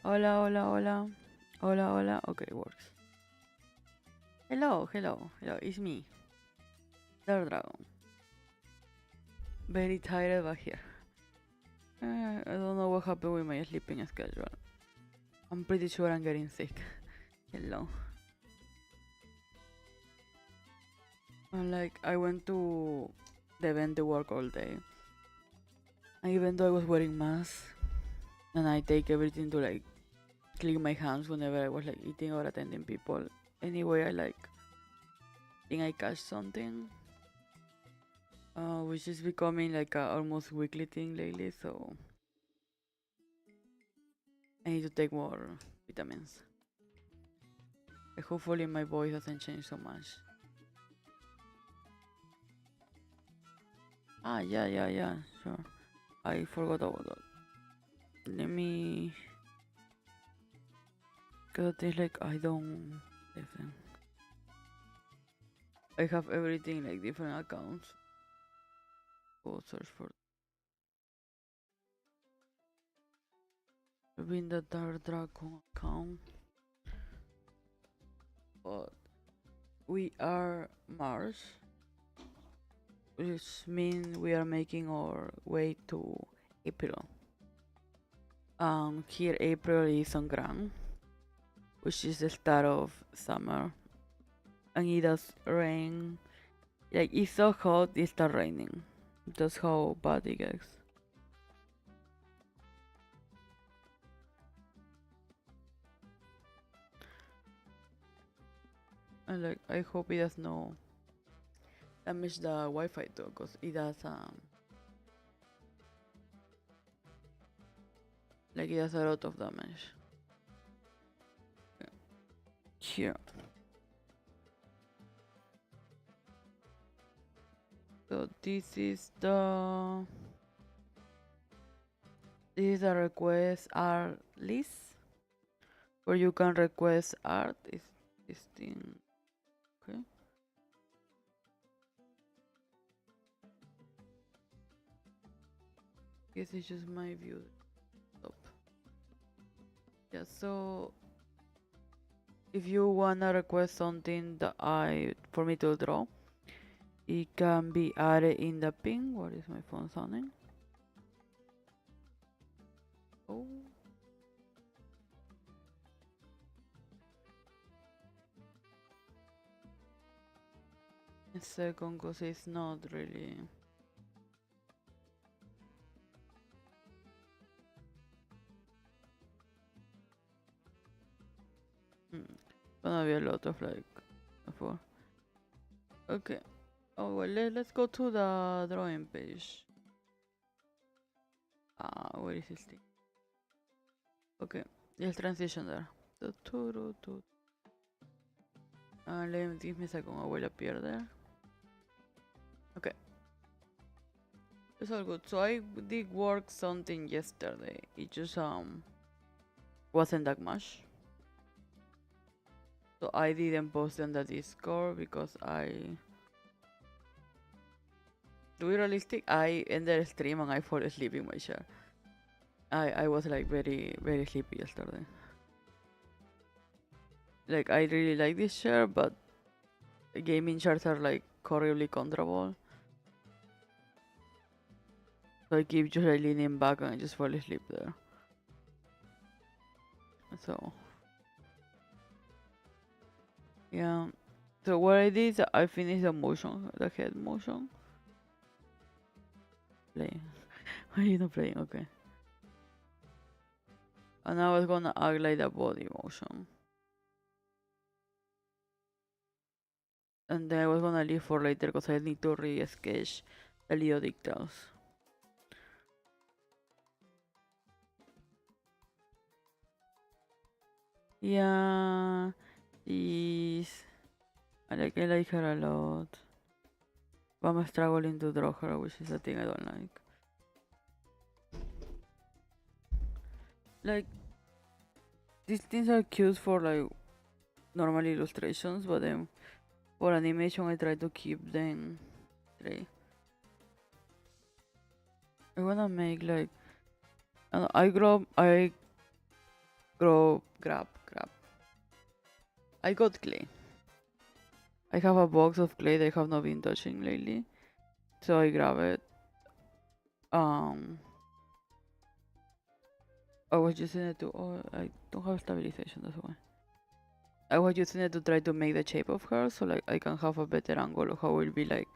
Hola, hola, hola. Hola, hola. Okay, works. Hello, hello, hello. It's me, Dark Dragon. Very tired but here. I don't know what happened with my sleeping schedule. I'm pretty sure I'm getting sick. Hello. I went to the event to work all day. And even though I was wearing mask, and I take everything to clean my hands whenever I was eating or attending people. Anyway, I think I catch something. Which is becoming like a almost weekly thing lately, so I need to take more vitamins. Hopefully my voice doesn't change so much. Ah, yeah, sure. I forgot about that. Let me... Cause it's like I don't... Listen. I have everything like different accounts. Go search for... Being the Dark Dragon account. But we are Mars. Which means we are making our way to April. Here April is on Gran, which is the start of summer, and it does rain. Like it's so hot, it starts raining. That's how bad it gets. And I hope it does not damage the Wi-Fi too, cause it does it does a lot of damage. Here. So this is the request art list where you can request art. Is this thing okay? Guess it's just my view. Stop. Yeah. So if you wanna request something that for me to draw, it can be added in the ping. What is my phone sounding? Oh, a second, cause it's not really. Gonna be a lot of before. Okay. Oh well, let's go to the drawing page. Where is this thing? Okay, let's transition there. Give me a second, I will appear there. Okay, it's all good. So I did work something yesterday. It just wasn't that much. So I didn't post on the Discord because to be realistic, I ended the stream and I fall asleep in my chair. I was very very sleepy yesterday. I really like this chair, but gaming chairs are horribly comfortable. So I keep just leaning back and I just fall asleep there. So yeah. So what I did is I finished the head motion. Play. Why are you not playing? Okay. And I was gonna act like the body motion. And then I was gonna leave for later because I need to re-sketch the little details. Yeah, is I like her a lot. But I'm struggling to draw her, which is a thing I don't like. Like these things are cute for normal illustrations, but then for animation I try to keep them straight. I wanna make I grew up. grab. I got clay. I have a box of clay that I have not been touching lately. So I grab it. Um, I was using it to. Oh, I don't have stabilization, that's why. I was using it to try to make the shape of her, so like I can have a better angle of how it will be like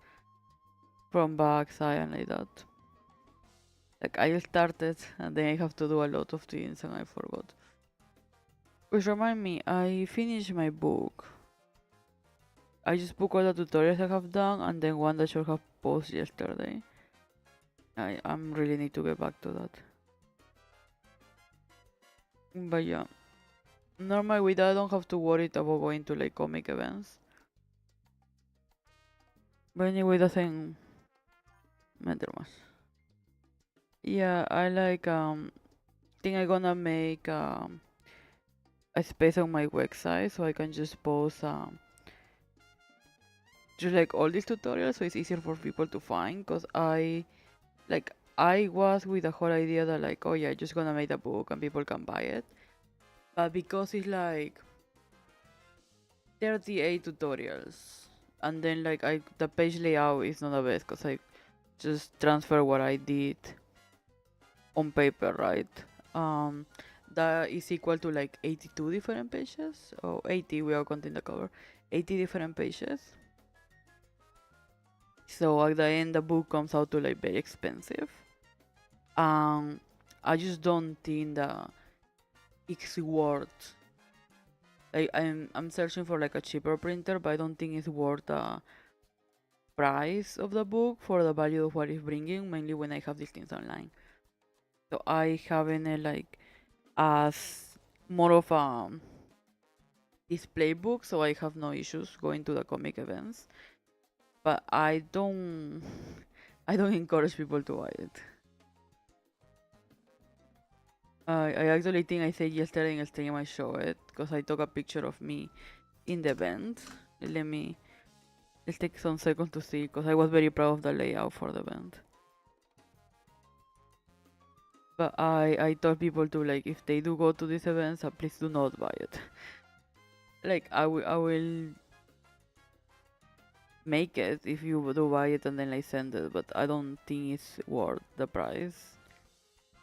from back, side, and like that. Like I started, and then I have to do a lot of things, and I forgot. Which remind me, I finished my book. I just booked all the tutorials I have done, and then one that should have posted yesterday. I'm really need to get back to that. But yeah, normally with that I don't have to worry about going to like comic events. But anyway, doesn't matter much. Yeah, I like think I'm gonna make a space on my website so I can just post just like all these tutorials so it's easier for people to find. Cause I was with the whole idea that like, oh yeah, just gonna make a book and people can buy it. But because it's like 38 tutorials and then like the page layout is not the best because I just transfer what I did on paper, right? Um, that is equal to like 82 different pages or 80. We are counting the cover, 80 different pages. So at the end, the book comes out to like very expensive. Um, I just don't think that it's worth. Like I'm searching for like a cheaper printer, but I don't think it's worth the price of the book for the value of what it's bringing. Mainly when I have these things online. So I haven't like as more of a display book, so I have no issues going to the comic events. But I don't I don't encourage people to buy it. I actually think I said yesterday in a stream I show it because I took a picture of me in the event. Let me let's take some seconds to see because I was very proud of the layout for the event. But I told people to like if they do go to these events, please do not buy it. Like I will make it if you do buy it and then like send it, but I don't think it's worth the price.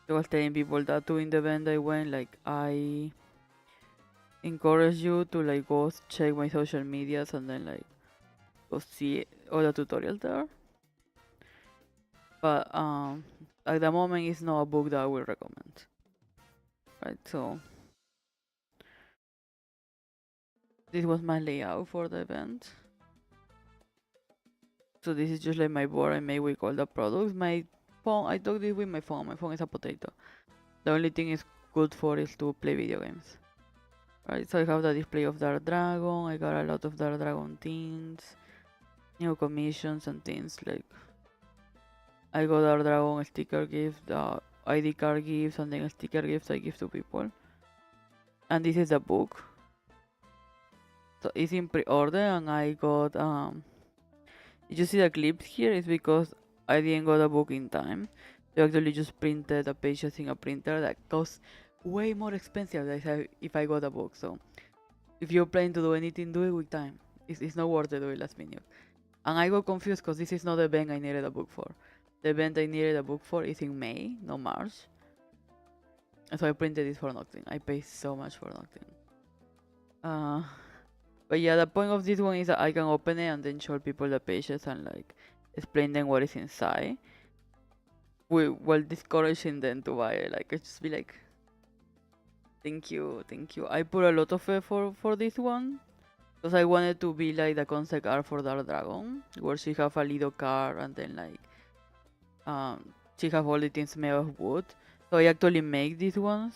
I was telling people that too in the event I went, like I encourage you to like go check my social medias and then like go see all the tutorials there. But at the moment it's not a book that I will recommend. Right, so this was my layout for the event. So this is just like my board I made with all the products. My phone, I took this with my phone. My phone is a potato. The only thing it's good for is to play video games. Right, so I have the display of Dark Dragon. I got a lot of Dark Dragon things, new commissions and things like. I got Dark Dragon sticker gift, ID card gifts, and then sticker gifts I give to people. And this is the book. So it's in pre-order, and I got you see the clips here is because I didn't got the book in time. So I actually just printed the pages in a printer that costs way more expensive than if I got a book. So if you're planning to do anything, do it with time. It's not worth it to do it last minute. And I got confused because this is not the event I needed a book for. The event I needed a book for is in May, not March. And so I printed this for nothing. I paid so much for nothing. But yeah, the point of this one is that I can open it and then show people the pages and like explain them what is inside. While discouraging them to buy it. Like I just be like, thank you, thank you. I put a lot of effort for this one. Because I wanted to be like the concept art for Dark Dragon, where she have a little car and then like she have all the things made of wood. So I actually make these ones.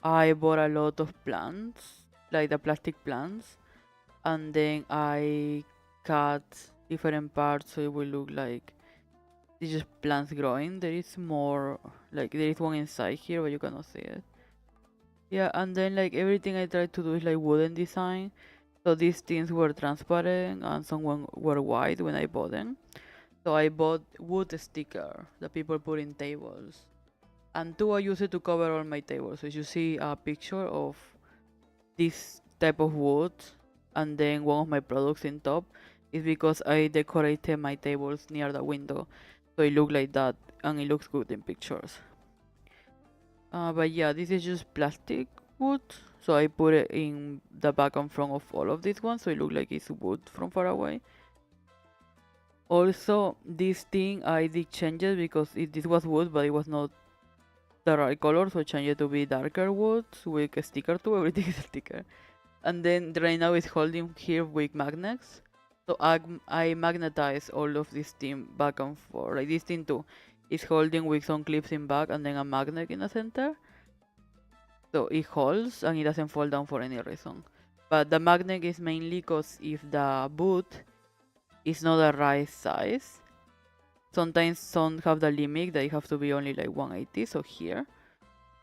I bought a lot of plants, like the plastic plants, and then I cut different parts so it will look like it's just plants growing. There is more, like there is one inside here, but you cannot see it. Yeah, and then like everything I try to do is like wooden design. So these things were transparent and some were white when I bought them. So I bought wood sticker that people put in tables. And two, I use it to cover all my tables. So if you see a picture of this type of wood and then one of my products in top, is because I decorated my tables near the window, so it look like that and it looks good in pictures. But yeah, this is just plastic wood, so I put it in the back and front of all of these ones, so it look like it's wood from far away. Also, this thing I did change it because this was wood, but it was not the right color, so I changed it to be darker wood with a sticker too. Everything is a sticker. And then right now it's holding here with magnets. So I magnetize all of this thing back and forth. Like this thing too is holding with some clips in back and then a magnet in the center. So it holds and it doesn't fall down for any reason. But the magnet is mainly because if the boot is not the right size, sometimes some have the limit that it have to be only like 180, so here.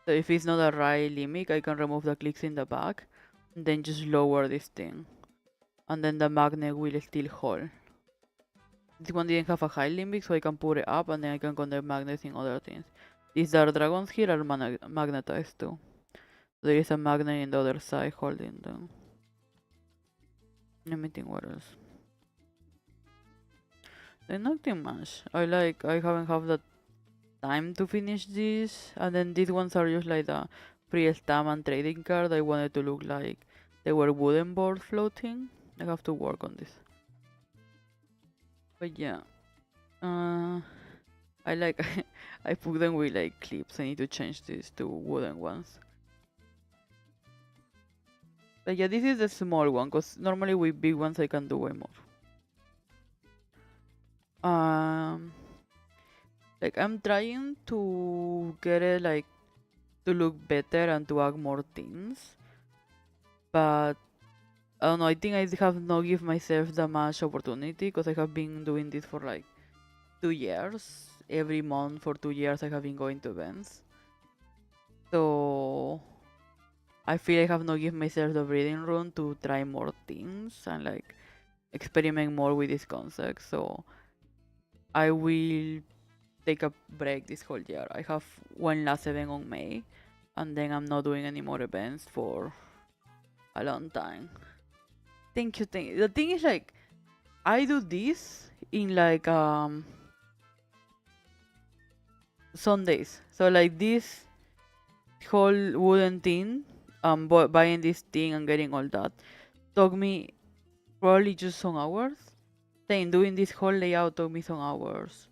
So if it's not the right limit, I can remove the clips in the back and then just lower this thing. And then the magnet will still hold. This one didn't have a high limit, so I can put it up and then I can connect magnets in other things. These dark dragons here are magnetized too. There is a magnet in the other side holding them. Let me think what else. There's nothing much. I haven't have the time to finish this. And then these ones are just like the free stamp and trading card. I wanted to look like they were wooden board floating. I have to work on this. But yeah. I like I put them with like clips. I need to change this to wooden ones. But yeah, this is the small one because normally with big ones I can do way more. Like I'm trying to get it like to look better and to add more things, but I don't know. I think I have not give myself that much opportunity because I have been doing this for like 2 years. Every month for 2 years I have been going to events. So I feel I have not given myself the breathing room to try more things and like experiment more with this concept. So I will take a break this whole year. I have one last event on May, and then I'm not doing any more events for a long time. Thank you. The thing is like I do this in like Sundays. So like this whole wooden thing, buying this thing and getting all that took me probably just some hours. Then doing this whole layout took me some hours.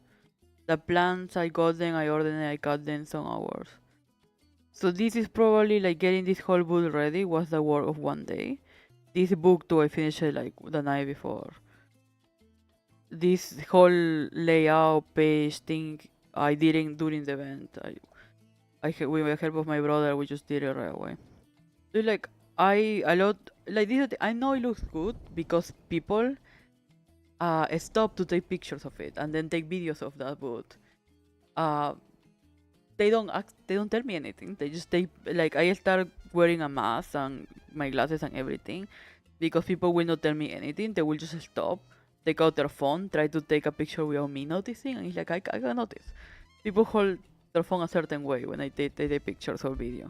The plants I got them, I ordered them, I cut them some hours. So this is probably like getting this whole book ready was the work of one day. This book too, I finished it like the night before. This whole layout page thing I didn't during the event. With the help of my brother, we just did it right away. So like a lot like this. I know it looks good because people stop to take pictures of it and then take videos of that boot. Uh, they don't tell me anything. They just take like I start wearing a mask and my glasses and everything because people will not tell me anything. They will just stop, take out their phone, try to take a picture without me noticing, and it's like I can notice. People hold their phone a certain way when I take pictures or video.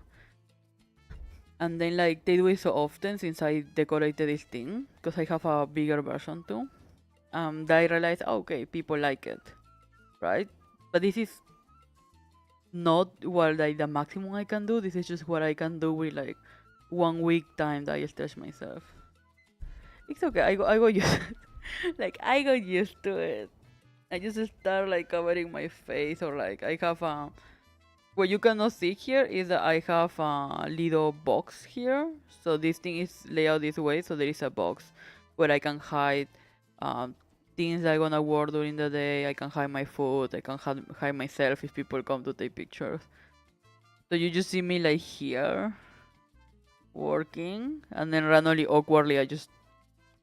And then like they do it so often since I decorated this thing because I have a bigger version too. That I realized, okay, people like it, right? But this is not what like the maximum I can do. This is just what I can do with like 1 week time that I stretch myself. It's okay. I got used. Like I got used to it. I just start like covering my face or like I have a. What you cannot see here is that I have a little box here. So this thing is laid out this way. So there is a box where I can hide um, things I'm gonna wear during the day. I can hide my food. I can hide myself if people come to take pictures. So you just see me like here working, and then randomly, awkwardly, I just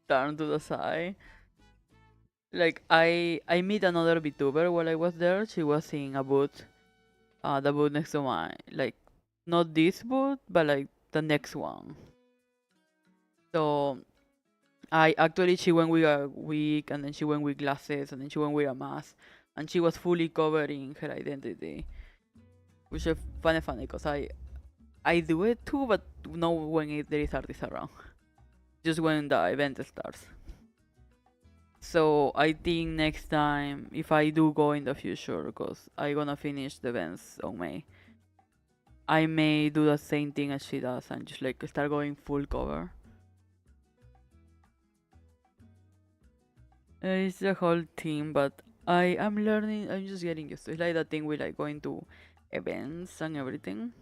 turn to the side. Like I meet another VTuber while I was there. She was in a booth, the booth next to mine. Like not this booth, but like the next one. So I actually she went with a wig, and then she went with glasses, and then she went with a mask, and she was fully covering her identity. which is funny because I do it too, but no when there is artists around. Just when the event starts. So I think next time, if I do go in the future, because I gonna finish the events on May, I may do the same thing as she does and just like start going full cover. It's the whole thing, but I am learning. I'm just getting used to it. It's like the thing with like going to events and everything.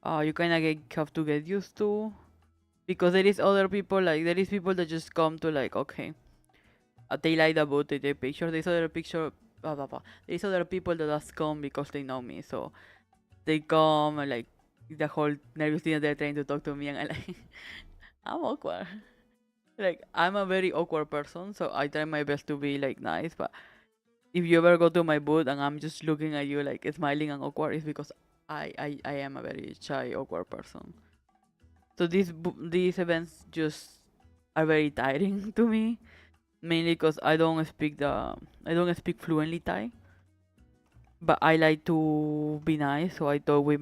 You kind of have to get used to, because there is other people, like there is people that just come to like, okay, they like the boot, they take pictures. There's other picture, blah blah blah. There's other people that just come because they know me, so they come and like the whole nervous thing that they're trying to talk to me, and I like I'm awkward. Like I'm a very awkward person, so I try my best to be like nice. But if you ever go to my booth and I'm just looking at you like smiling and awkward, it's because I am a very shy, awkward person. So these events just are very tiring to me, mainly because I don't speak fluently Thai, but I like to be nice. So I talk with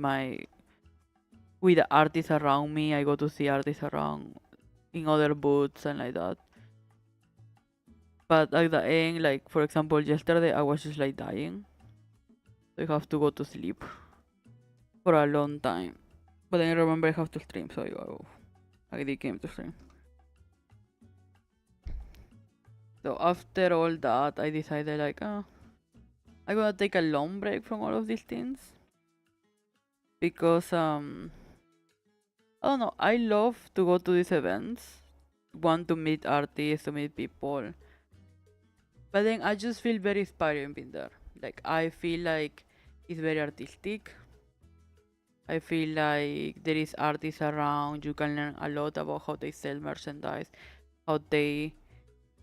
the artists around me. I go to see artists around in other booths and like that. But at the end, like for example, yesterday I was just like dying. So I have to go to sleep for a long time. But then I remember I have to stream, so I did came to stream. So after all that, I decided like, I'm gonna take a long break from all of these things because I don't know. I love to go to these events, want to meet artists, to meet people, but then I just feel very inspiring being there. Like I feel like it's very artistic. I feel like there is artists around. You can learn a lot about how they sell merchandise, how they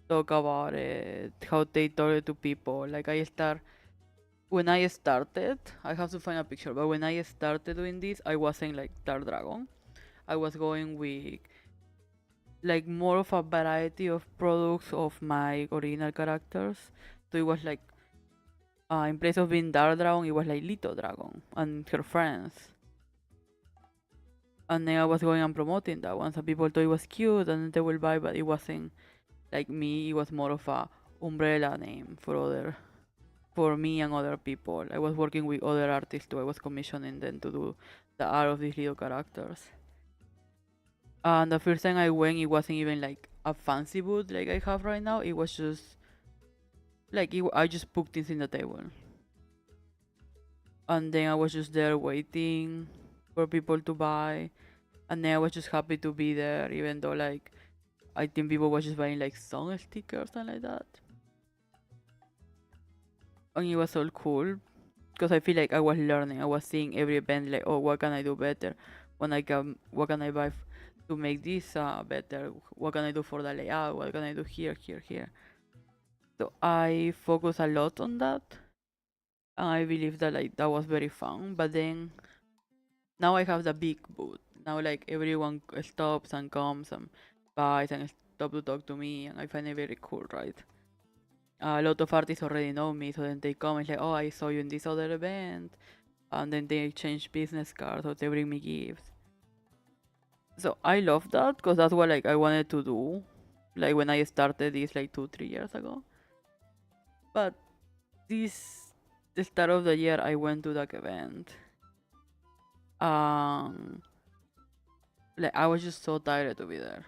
talk about it, how they talk to people. Like when I started, I have to find a picture, but when I started doing this, I wasn't like Dark Dragon. I was going with like more of a variety of products of my original characters. So it was like, in place of being Dark Dragon, it was like Little Dragon and her friends. And then I was going and promoting that one. Some people thought it was cute and they will buy, but it wasn't like me. It was more of a umbrella name for me and other people. I was working with other artists too. I was commissioning them to do the art of these little characters. And the first time I went, it wasn't even like a fancy booth like I have right now. It was just like I just put things in the table, and then I was just there waiting for people to buy, and then I was just happy to be there, even though like I think people were just buying like song stickers and like that, and it was all cool because I feel like I was learning. I was seeing every event like, oh, what can I do better? What can I buy to make this better? What can I do for the layout? What can I do here, here, here? So I focus a lot on that, and I believe that like that was very fun. But then now I have the big booth. Now like everyone stops and comes and buys and stop to talk to me, and I find it very cool, right? A lot of artists already know me, so then they come and like, oh, I saw you in this other event, and then they exchange business cards or they bring me gifts. So I love that because that's what like I wanted to do, like when I started this like 2 3 years ago. But this the start of the year I went to that event. Um like I was just so tired to be there.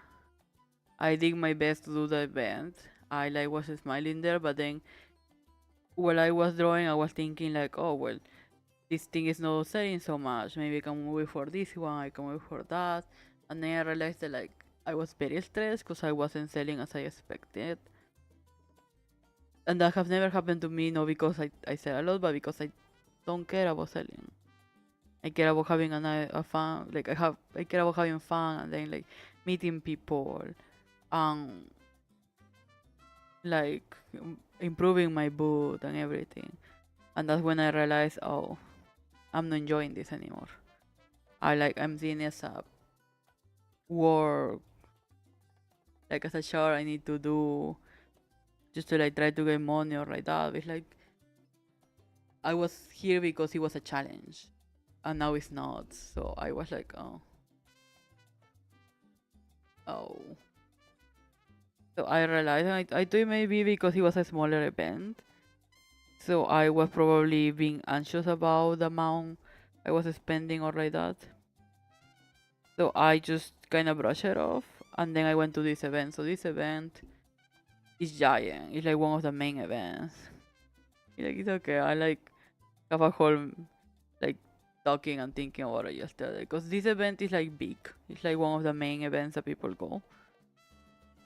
I did my best to do the event. I like was smiling there, but then while I was drawing I was thinking like, oh well, this thing is not selling so much. Maybe I can move it for this one, I can move it for that. And then I realized that like I was very stressed because I wasn't selling as I expected. And that has never happened to me, not because I sell a lot, but because I don't care about selling. I care about having a fun, like I care about having fun and then like meeting people, and like improving my boot and everything. And that's when I realized, oh, I'm not enjoying this anymore. I'm seeing it as a work, like as a chore I need to do just to like try to get money or like that. It's like I was here because it was a challenge, and now it's not. So I was like, oh, oh. So I realized I do it maybe because it was a smaller event. So I was probably being anxious about the amount I was spending or like that. So I just kind of brushed it off, and then I went to this event. So this event is giant. It's like one of the main events. Like it's okay. I like have a whole like talking and thinking about it yesterday because this event is like big. It's like one of the main events that people go.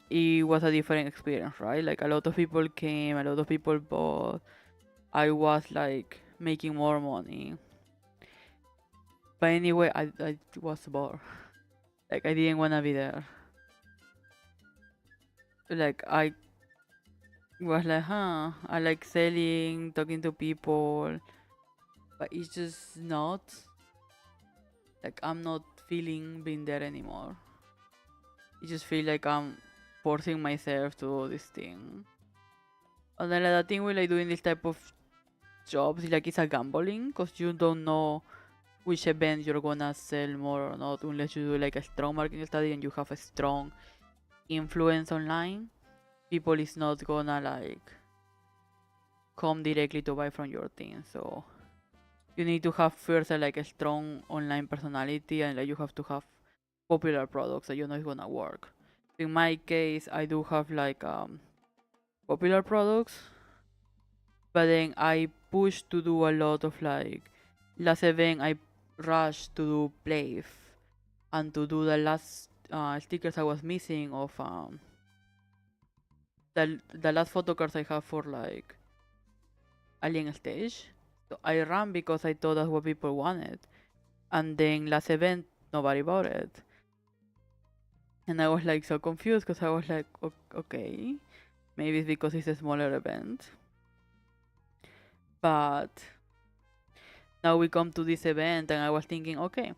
It was a different experience, right? Like a lot of people came, a lot of people bought. I was like making more money. But anyway, I was bored. Like I didn't wanna be there. Like I was like, huh, I like selling, talking to people, but it's just not like I'm not feeling being there anymore. I just feel like I'm forcing myself to do this thing. And then like, the thing with like doing this type of jobs is like it's a gambling because you don't know which event you're gonna sell more or not unless you do like a strong marketing study and you have a strong influence online. People is not gonna like come directly to buy from your thing. So you need to have first like a strong online personality and like you have to have popular products that you know is gonna work. In my case, I do have like popular products, but then I push to do a lot of like last event I rushed to do play and to do the last stickers I was missing of the last photo cards I have for like Alien Stage. So I ran because I thought that's what people wanted, and then last event nobody bought it, and I was like so confused because I was like, okay, maybe it's because it's a smaller event, but now we come to this event and I was thinking, okay,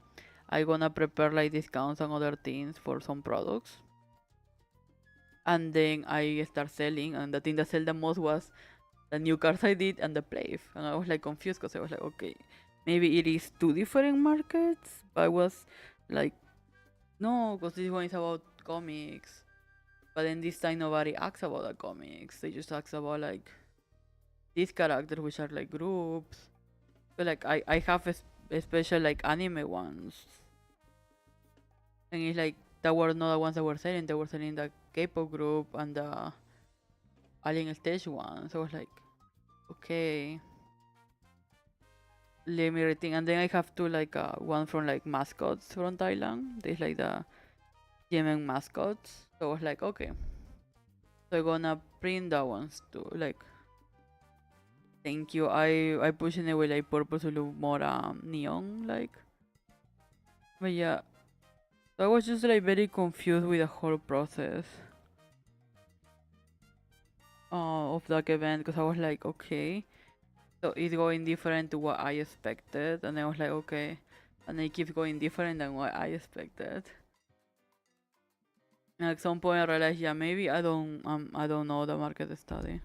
I gonna prepare like discounts and other things for some products. And then I start selling, and the thing that sold the most was the new cards I did and the play. And I was like confused because I was like, okay, maybe it is two different markets. But I was like, no, because this one is about comics. But then this time nobody asks about the comics. They just ask about like these characters, which are like groups. So like I have a special like anime ones, and it's like that were not the ones that were selling. They were selling the K-pop group and the Alien Stage one. So I was like, okay, let me rethink. And then I have to like one from like mascots from Thailand. There's like the Yemen mascots. So I was like, okay, so I'm gonna print that ones too. Like, thank you. I push in a way like purple to look more neon like. But yeah, so I was just like very confused with the whole process of that event because I was like, okay, so it's going different to what I expected, and I was like, okay, and it keeps going different than what I expected. And at some point, I realized, yeah, maybe I don't know the market study.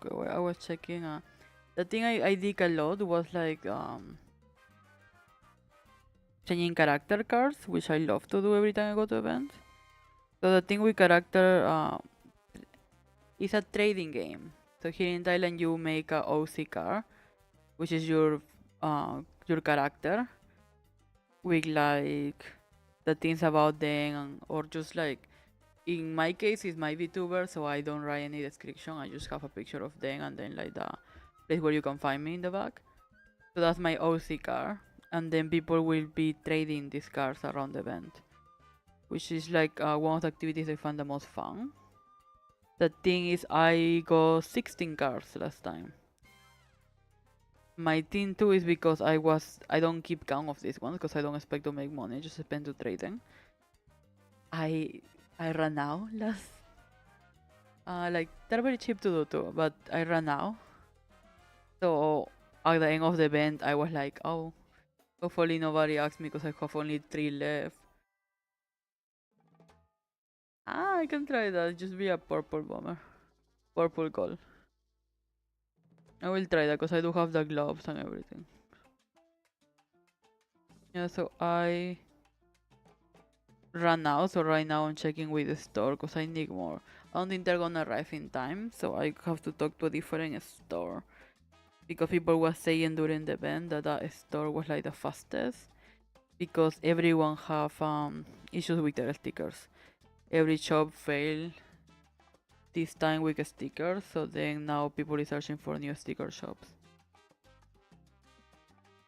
Okay, well, I was checking. The thing I did a lot was like changing character cards, which I love to do every time I go to events. So the thing with character is a trading game. So here in Thailand, you make a OC card, which is your character with like the things about them, or just like in my case, it's my VTuber, so I don't write any description. I just have a picture of them and then like the place where you can find me in the back. So that's my OC card. and then people will be trading these cards around the event, which is like one of the activities I find the most fun. The thing is, I got 16 cards last time. My thing too is because I don't keep count of these ones because I don't expect to make money, just spend to trade them. I I ran out last like they're very cheap to do too, but I ran out. So at the end of the event I was like, oh, hopefully nobody asks me because I have only 3 left. I can try that, just be a purple bomber. Purple gold. I will try that because I do have the gloves and everything. Yeah, so I ran out, so right now I'm checking with the store because I need more. I don't think they're gonna arrive in time, so I have to talk to a different store. Because people were saying during the event that that store was like the fastest. Because everyone have issues with their stickers. Every shop failed this time with stickers, so then now people is searching for new sticker shops.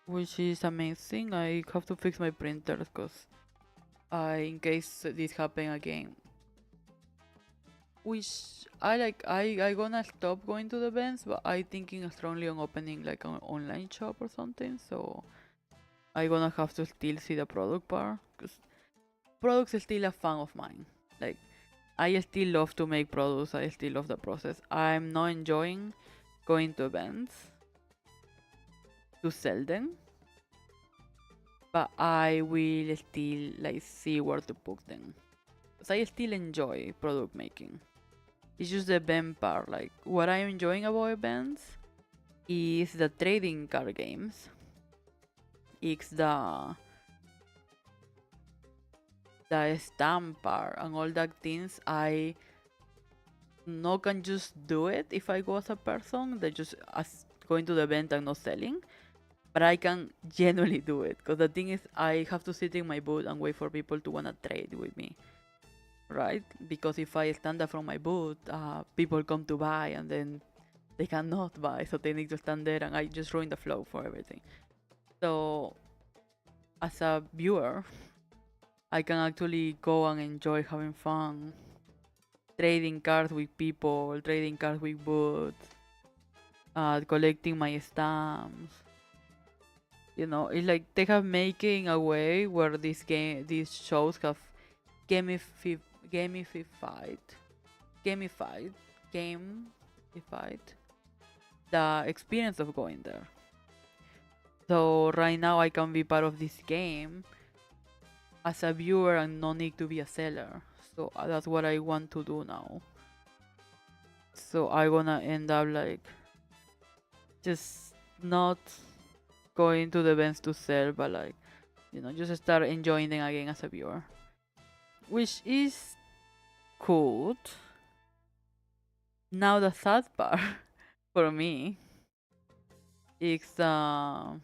Which is amazing. I have to fix my printers because in case this happen again. Which I like, I gonna stop going to the events, but I thinking strongly on opening like an online shop or something. So I gonna have to still see the product part, because products is still a fan of mine. Like I still love to make products. I still love the process. I'm not enjoying going to events to sell them, but I will still like see where to put them. Cause I still enjoy product making. It's just the event part. Like what I'm enjoying about events is the trading card games. It's the stamp part and all that things. I no can just do it if I go as a person that just as going to the event and not selling. But I can genuinely do it because the thing is I have to sit in my booth and wait for people to wanna trade with me, right? Because if I stand up from my booth, people come to buy and then they cannot buy, so they need to stand there and I just ruin the flow for everything. So as a viewer, I can actually go and enjoy having fun, trading cards with people, trading cards with booths, collecting my stamps. You know, it's like they have making a way where these shows have gamified, gamified, gamified, gamified the experience of going there. So right now I can be part of this game as a viewer and no need to be a seller. So that's what I want to do now. So I gonna end up like just not going to the events to sell, but like, you know, just start enjoying them again as a viewer, which is cool. Now the sad part for me is the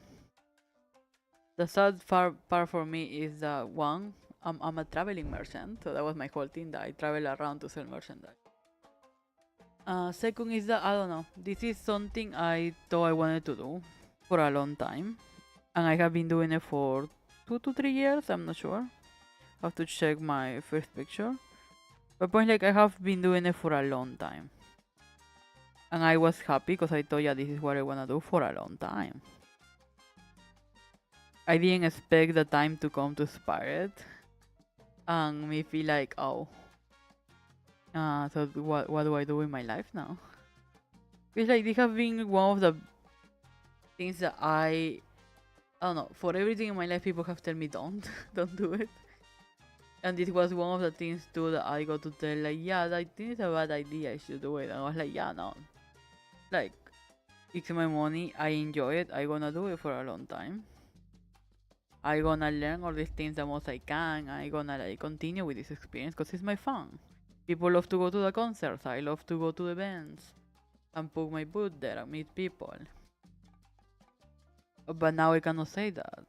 sad part for me is one, I'm a traveling merchant, so that was my whole thing, that I travel around to sell merchandise. Second is that I don't know, this is something I thought I wanted to do for a long time, and I have been doing it for 2 to 3 years. I'm not sure. I have to check my first picture. But point like I have been doing it for a long time, and I was happy because I thought, yeah, this is what I wanna do for a long time. I didn't expect the time to come to Spirit and me feel like, oh, so what do I do in my life now? It's like this have been one of the things that I don't know, for everything in my life people have told me don't don't do it. And this was one of the things too that I got to tell, like, yeah, I think it's a bad idea, I should do it. And I was like, yeah, no, like, it's my money, I enjoy it, I gonna do it for a long time. I gonna learn all these things the most I can. I gonna like continue with this experience because it's my fun. People love to go to the concerts. I love to go to events and put my booth there and meet people. But now I cannot say that.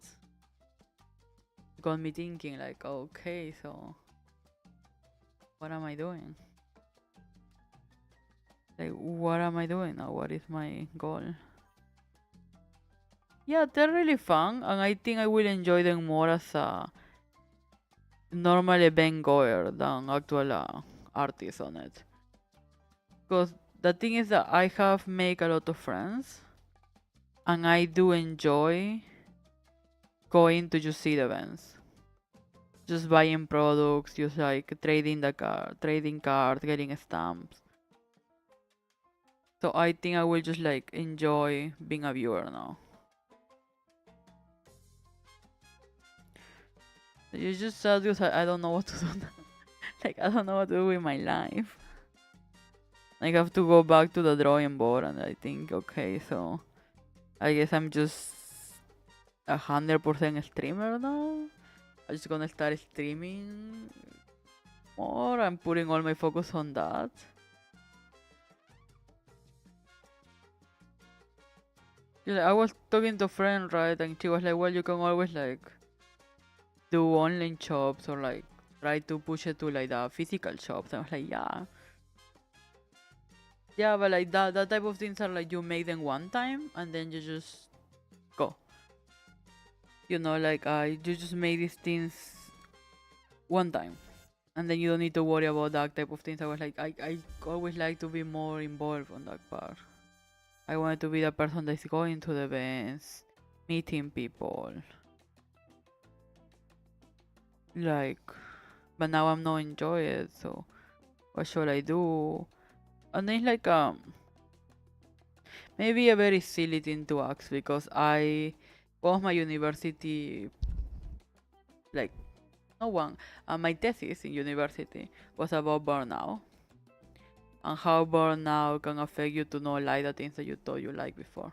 It got me thinking like, okay, so what am I doing? Like, what am I doing now? What is my goal? Yeah, they're really fun, and I think I will enjoy them more as a normal event goer than actual artist on it. Because the thing is that I have make a lot of friends, and I do enjoy going to just see the events. Just buying products, just like trading cards, getting stamps. So I think I will just like enjoy being a viewer now. It's just sad because I don't know what to do now. Like I don't know what to do with my life. I have to go back to the drawing board and I think okay, so I guess I'm just 100% streamer now. I'm just gonna start streaming more. I'm putting all my focus on that. Yeah, I was talking to a friend, right, and she was like, well, you can always like do online shops or like try to push it to like the physical shops. I was like, yeah. Yeah, but like that type of things are like you make them one time and then you just go. You know, like you just make these things one time. And then you don't need to worry about that type of things. I was like, I always like to be more involved on that part. I wanted to be the person that's going to the events, meeting people. Like, but now I'm not enjoying it, so what should I do? And then it's like maybe a very silly thing to ask because I was my university like no one my thesis in university was about burnout and how burnout can affect you to not like the things that you thought you liked before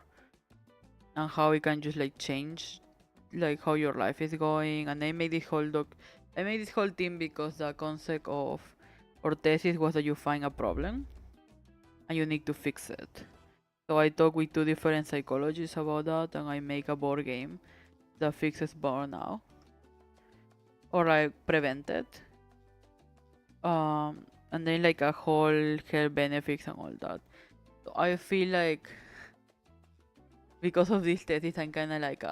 and how it can just like change like how your life is going. And I made this whole thing because the concept of our thesis was that you find a problem and you need to fix it. So I talk with two different psychologists about that and I make a board game that fixes burnout or I prevent it. And then like a whole health benefits and all that. So I feel like because of this thesis I'm kinda like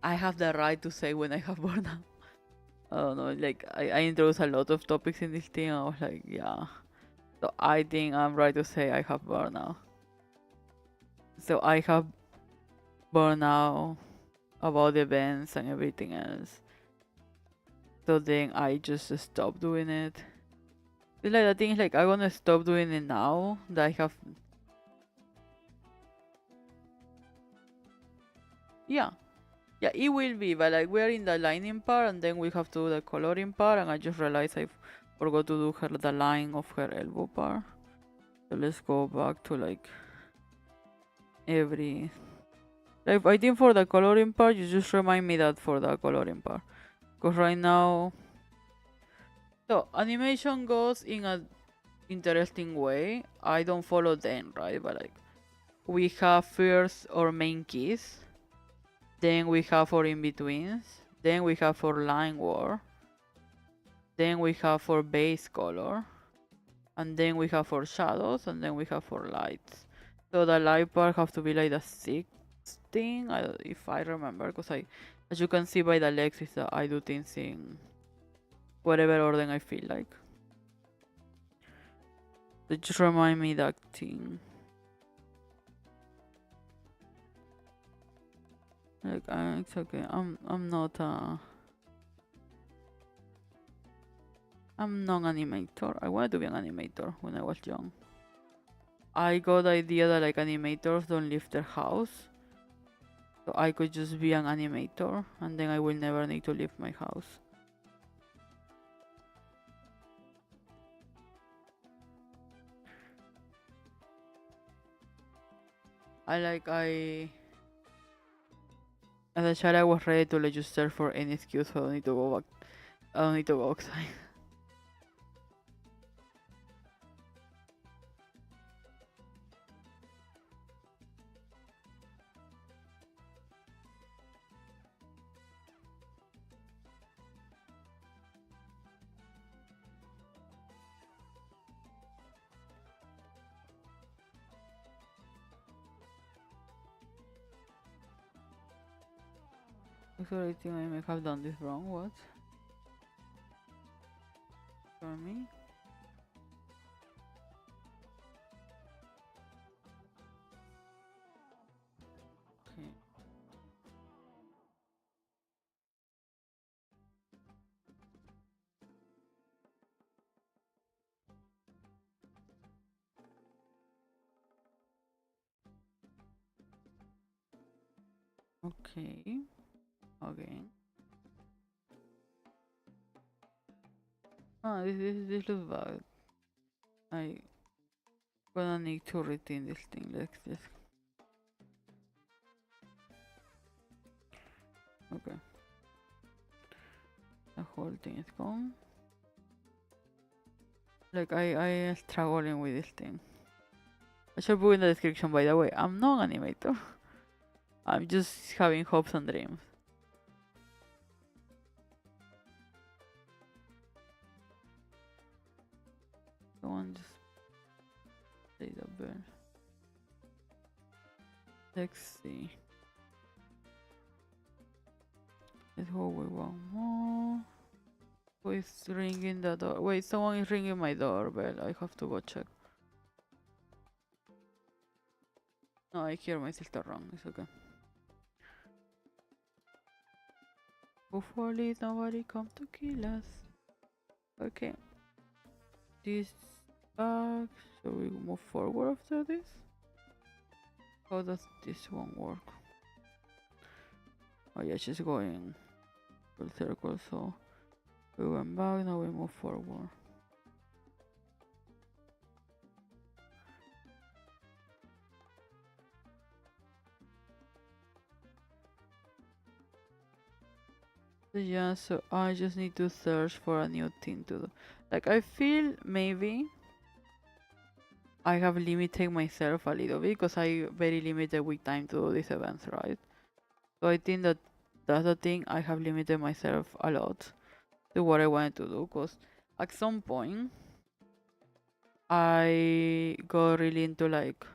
I have the right to say when I have burnout. I don't know, like I introduce a lot of topics in this thing and I was like, yeah. So I think I'm right to say I have burnout. So I have burnout about the events and everything else. So then I just stopped doing it. It's like the thing is like I wanna stop doing it now that I have. Yeah, yeah, it will be, but like we're in the lining part and then we have to do the coloring part and I just realized I forgot to do her the line of her elbow part. So let's go back to like every like I think for the coloring part you just remind me that for the coloring part. Cause right now so animation goes in a interesting way. I don't follow them, right? But like we have first our main keys, then we have our in-betweens, then we have our line work, then we have our base color, and then we have our shadows, and then we have our lights. So the light part have to be like the sixth thing, if I remember, because as you can see by the legs, is that I do things in whatever order I feel like. So just remind me that thing. Like it's okay. I'm not I'm not an animator. I wanted to be an animator when I was young. I got the idea that like animators don't leave their house. So I could just be an animator and then I will never need to leave my house. I as a child I was ready to like just search for any excuse so I don't need to go back. I don't need to go outside. So I think I may have done this wrong. What? For me? Okay. Okay. Okay. Ah, this looks bad. I gonna need to retain this thing. Let's just. Okay. The whole thing is gone. Like I am struggling with this thing. I should put in the description, by the way. I'm not an animator. I'm just having hopes and dreams. Go on, just play the bird. Let's see. Let's go with one more. Who is ringing the door? Wait, someone is ringing my doorbell. I have to go check. No, I hear my sister wrong. It's okay. Hopefully nobody come to kill us. Okay. This back. Shall we move forward after this? How does this one work? Oh yeah, she's going full circle, so we went back, now we move forward. So yeah, so I just need to search for a new thing to do. Like I feel maybe I have limited myself a little bit because I very limited with time to do these events, right? So I think that that's the thing, I have limited myself a lot to what I wanted to do because at some point I got really into like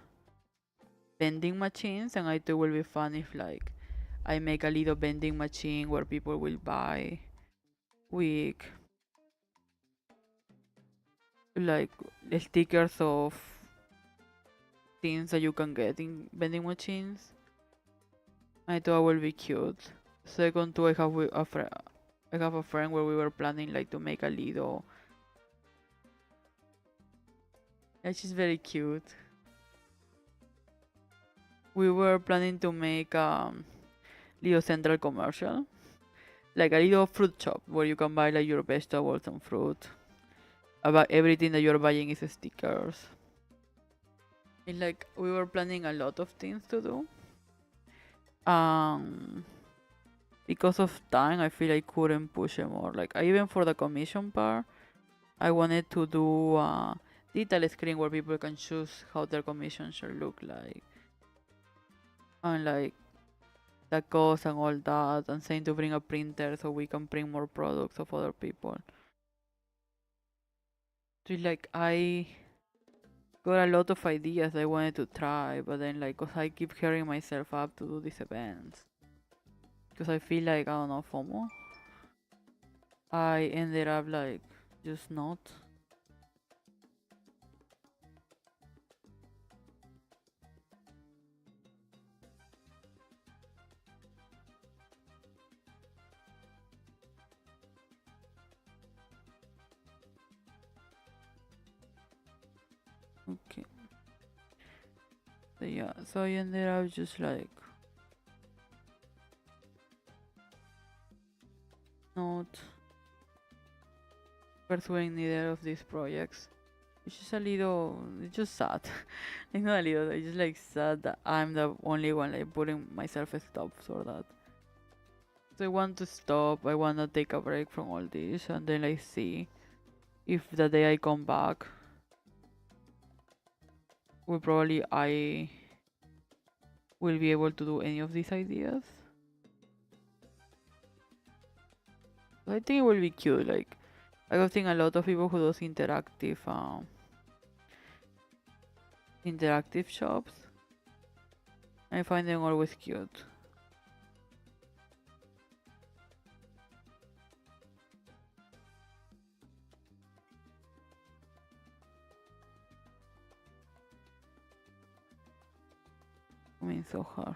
vending machines, and I thought it would be fun if like I make a little vending machine where people will buy with like stickers of things that you can get in vending machines. I thought it would be cute. Second, too, I have a friend where we were planning like to make a little. Yeah, she's very cute. We were planning to make little central commercial, like a little fruit shop where you can buy like your vegetables and fruit. About everything that you're buying is stickers. And like we were planning a lot of things to do. Um, because of time, I feel I couldn't push it more. Like even for the commission part, I wanted to do a detail screen where people can choose how their commission should look like, and like the cost and all that, and saying to bring a printer so we can print more products of other people. So like I got a lot of ideas I wanted to try, but then like, cause I keep hearing myself up to do these events, because I feel like I don't know, FOMO. I ended up like just not. Okay. So yeah, so I ended up just like not pursuing neither of these projects, which is a little, it's just sad. It's not a little, it's just like sad that I'm the only one like putting myself a stop for that. So I want to stop, I want to take a break from all this, and then like see if the day I come back, will probably I will be able to do any of these ideas. I think it will be cute. Like I think a lot of people who does interactive shops. I find them always cute. I mean, so hard.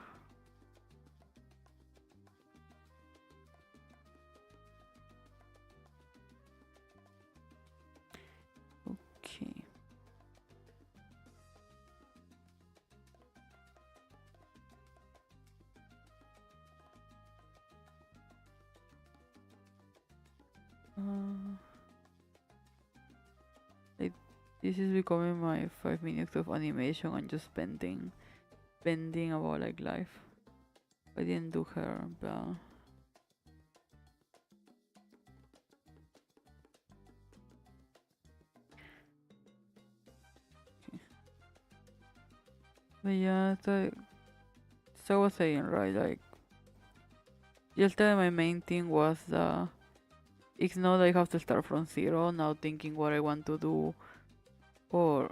Okay. Like, this is becoming my 5 minutes of animation and just bending about like life. I didn't do her, but yeah, so I was saying, right, like yesterday my main thing was it's not I have to start from zero now thinking what I want to do, or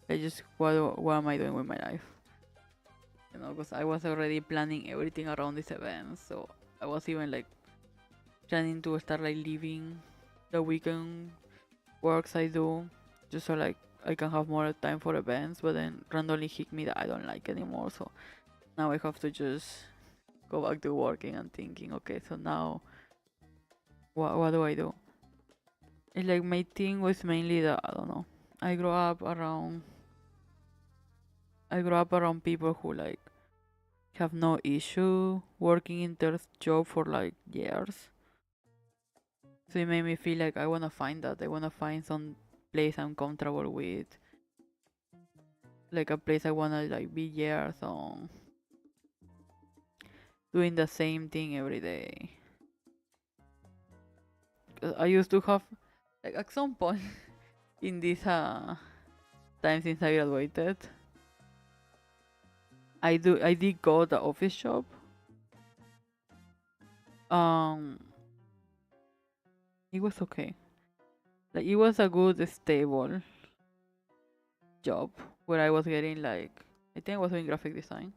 I just what am I doing with my life, you know, because I was already planning everything around this event, so I was even like planning to start like leaving the weekend works I do just so like I can have more time for events, but then randomly hit me that I don't like anymore, so now I have to just go back to working and thinking, okay, so now what do I do? It's like my thing was mainly that I don't know. I grew up around I grew up around people who like have no issue working in their job for like years. So it made me feel like I wanna find that. I wanna find some place I'm comfortable with. Like a place I wanna like be years on. Doing the same thing every day. 'Cause I used to have like at some point in this time since I graduated, I did go the office job. Um, it was okay. Like it was a good stable job where I was getting like I think I was doing graphic design,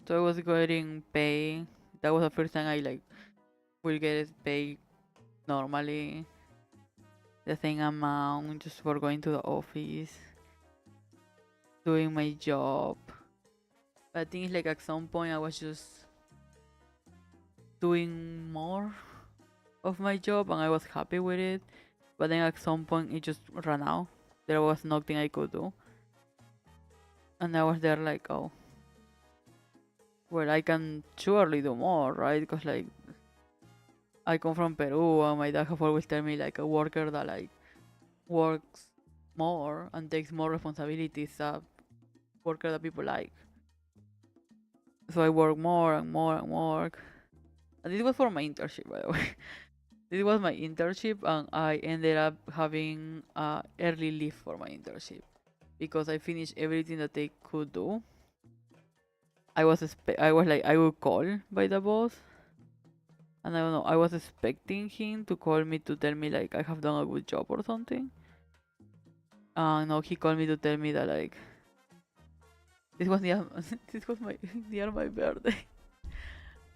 so I was getting pay. That was the first time I like will get paid normally the same amount just for going to the office, doing my job. But I think it's like at some point I was just doing more of my job and I was happy with it. But then at some point it just ran out. There was nothing I could do. And I was there like, oh, well, I can surely do more, right? Because like I come from Peru and my dad have always tell me like a worker that like works more and takes more responsibilities, a worker that people like. So I work more and more and more. And this was for my internship, by the way. This was my internship, and I ended up having early leave for my internship because I finished everything that they could do. I was like I would call by the boss, and I don't know. I was expecting him to call me to tell me like I have done a good job or something. No, he called me to tell me that like this was near this was my near my birthday.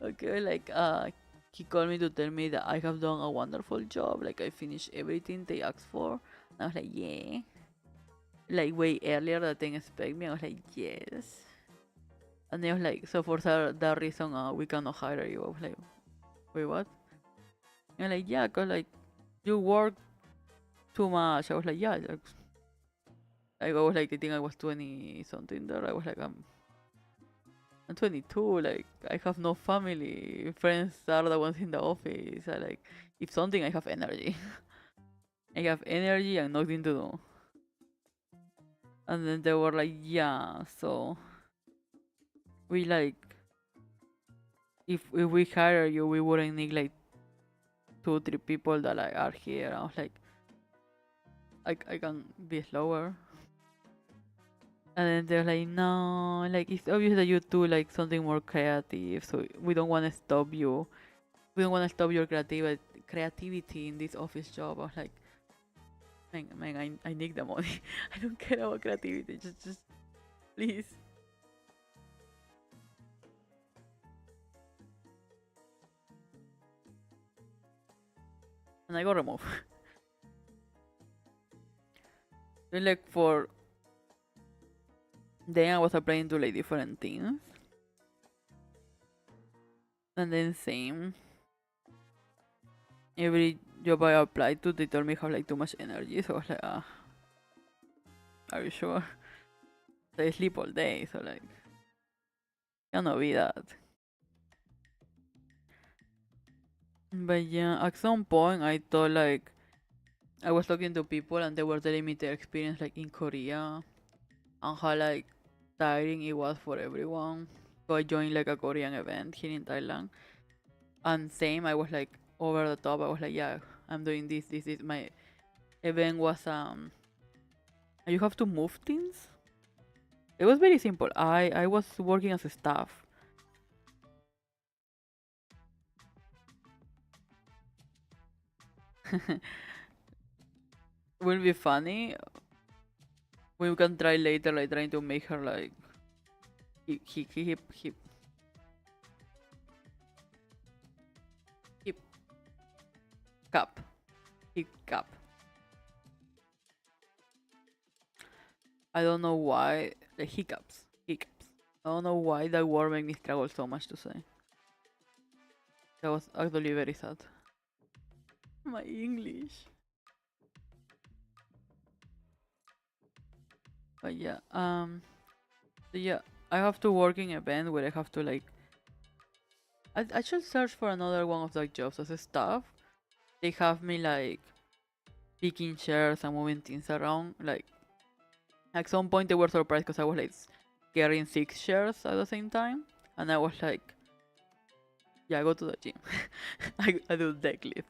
Okay, like he called me to tell me that I have done a wonderful job. Like I finished everything they asked for. And I was like, yeah. Like way earlier than they expect me. I was like, yes. And they was like, so for that reason, we cannot hire you. I was like, wait, what? And like, yeah, cause like you work too much. I was like, yeah. Like I was like, I think I was 20 something there. I was like, I'm 22. Like I have no family. Friends are the ones in the office. I like, if something, I have energy. I have energy and nothing to do. And then they were like, yeah, so we like if we hire you, we wouldn't need like 2 3 people that like are here. I was like, I can be slower. And then they're like, no, like it's obvious that you do like something more creative, so we don't want to stop you. We don't want to stop your creativity in this office job. I was like, man, I need the money. I don't care about creativity. Just please. And I got removed. Then like for Then I was applying to like different things. And then same. Every job I applied to, they told me I have like too much energy. So I was like, are you sure? So I sleep all day, so like, ya no vi that. But yeah, at some point I thought like, I was talking to people and they were telling me their experience like in Korea and how like tiring it was for everyone. So I joined like a Korean event here in Thailand. And same, I was like over the top. I was like, yeah, I'm doing this, this, this. My event was you have to move things. It was very simple. I was working as a staff. Will be funny. We can try later, like trying to make her like hip hip cup, hip cup. I don't know why the hiccups, hiccups. I don't know why that word made me struggle so much to say. That was actually very sad. My English. But yeah, so yeah, I have to work in event where I have to like. I should search for another one of the jobs as a staff. They have me like picking chairs and moving things around. Like at some point they were surprised because I was like carrying 6 chairs at the same time, and I was like, yeah, I go to the gym. I do deadlift.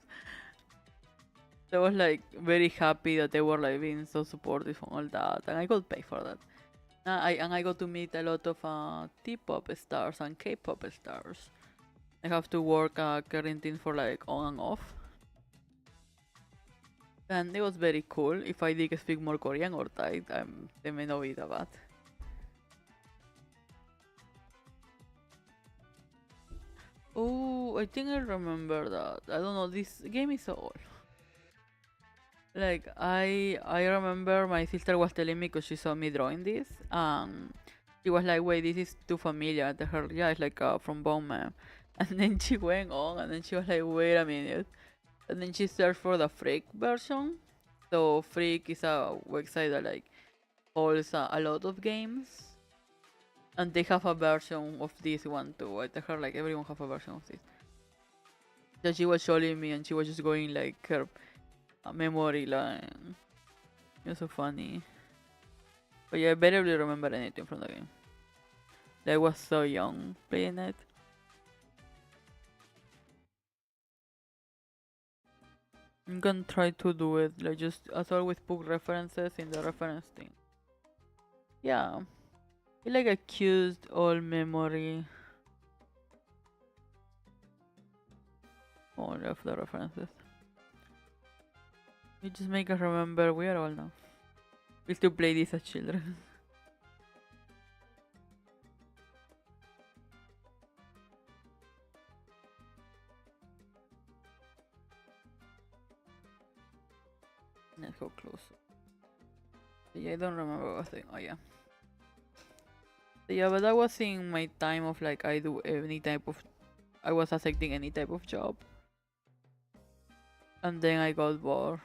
So I was like very happy that they were like being so supportive and all that, and I got paid for that. I got to meet a lot of T-pop stars and K-pop stars. I have to work quarantine for like on and off. And it was very cool. If I did speak more Korean or Thai, they may not be that bad. Oh, I think I remember that. I don't know, this game is so old. Like, I remember my sister was telling me because she saw me drawing this. She was like, wait, this is too familiar. I told her, yeah, it's like from Bone Man. And then she went on and then she was like, wait a minute. And then she searched for the Freak version. So Freak is a website that like holds a lot of games, and they have a version of this one too. I tell her like everyone have a version of this. So she was showing me, and she was just going like her memory line. It was so funny. But yeah, I barely remember anything from the game. I was so young playing it. I'm gonna try to do it, like just as always put references in the reference thing. Yeah, it's like a cute old memory. All of the references. You just make us remember we are all now. We used to play this as children. Let's go closer. Yeah, I don't remember what I was saying. Oh yeah. Yeah, but that was in my time of like I do any type of. I was accepting any type of job, and then I got bored.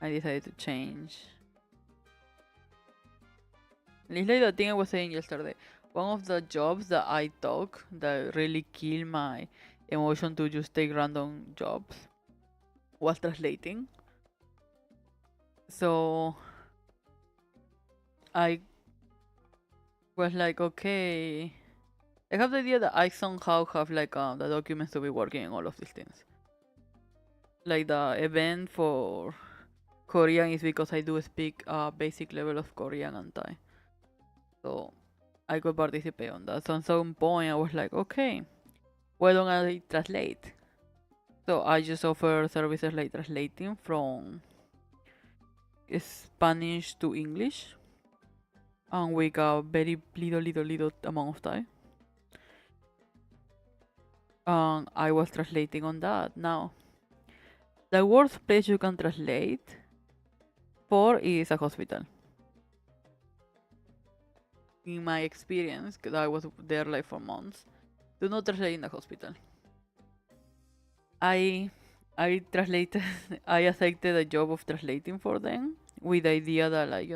I decided to change. And it's like the thing I was saying yesterday. One of the jobs that I took that really killed my emotion to just take random jobs was translating. So I was like, okay. I have the idea that I somehow have like the documents to be working on all of these things. Like the event for Korean is because I do speak a basic level of Korean and Thai. So I could participate on that. So at some point I was like, okay, why don't I translate? So I just offer services like translating from Spanish to English, and with a very little amount of time. I was translating on that. Now, the worst place you can translate for is a hospital. in my experience, because I was there like for months, do not translate in the hospital. I translated, I accepted a job of translating for them with the idea that, like,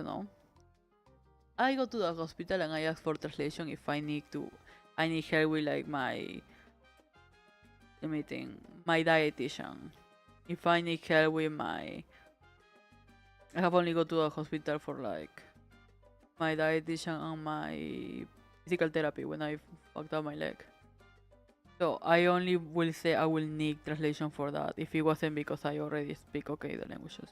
I go to the hospital and I ask for translation if I need help with like my dietitian. If I need help with I have only go to the hospital for like my dietitian and my physical therapy when I fucked up my leg. So I only will say I will need translation for that if it wasn't because I already speak okay the languages.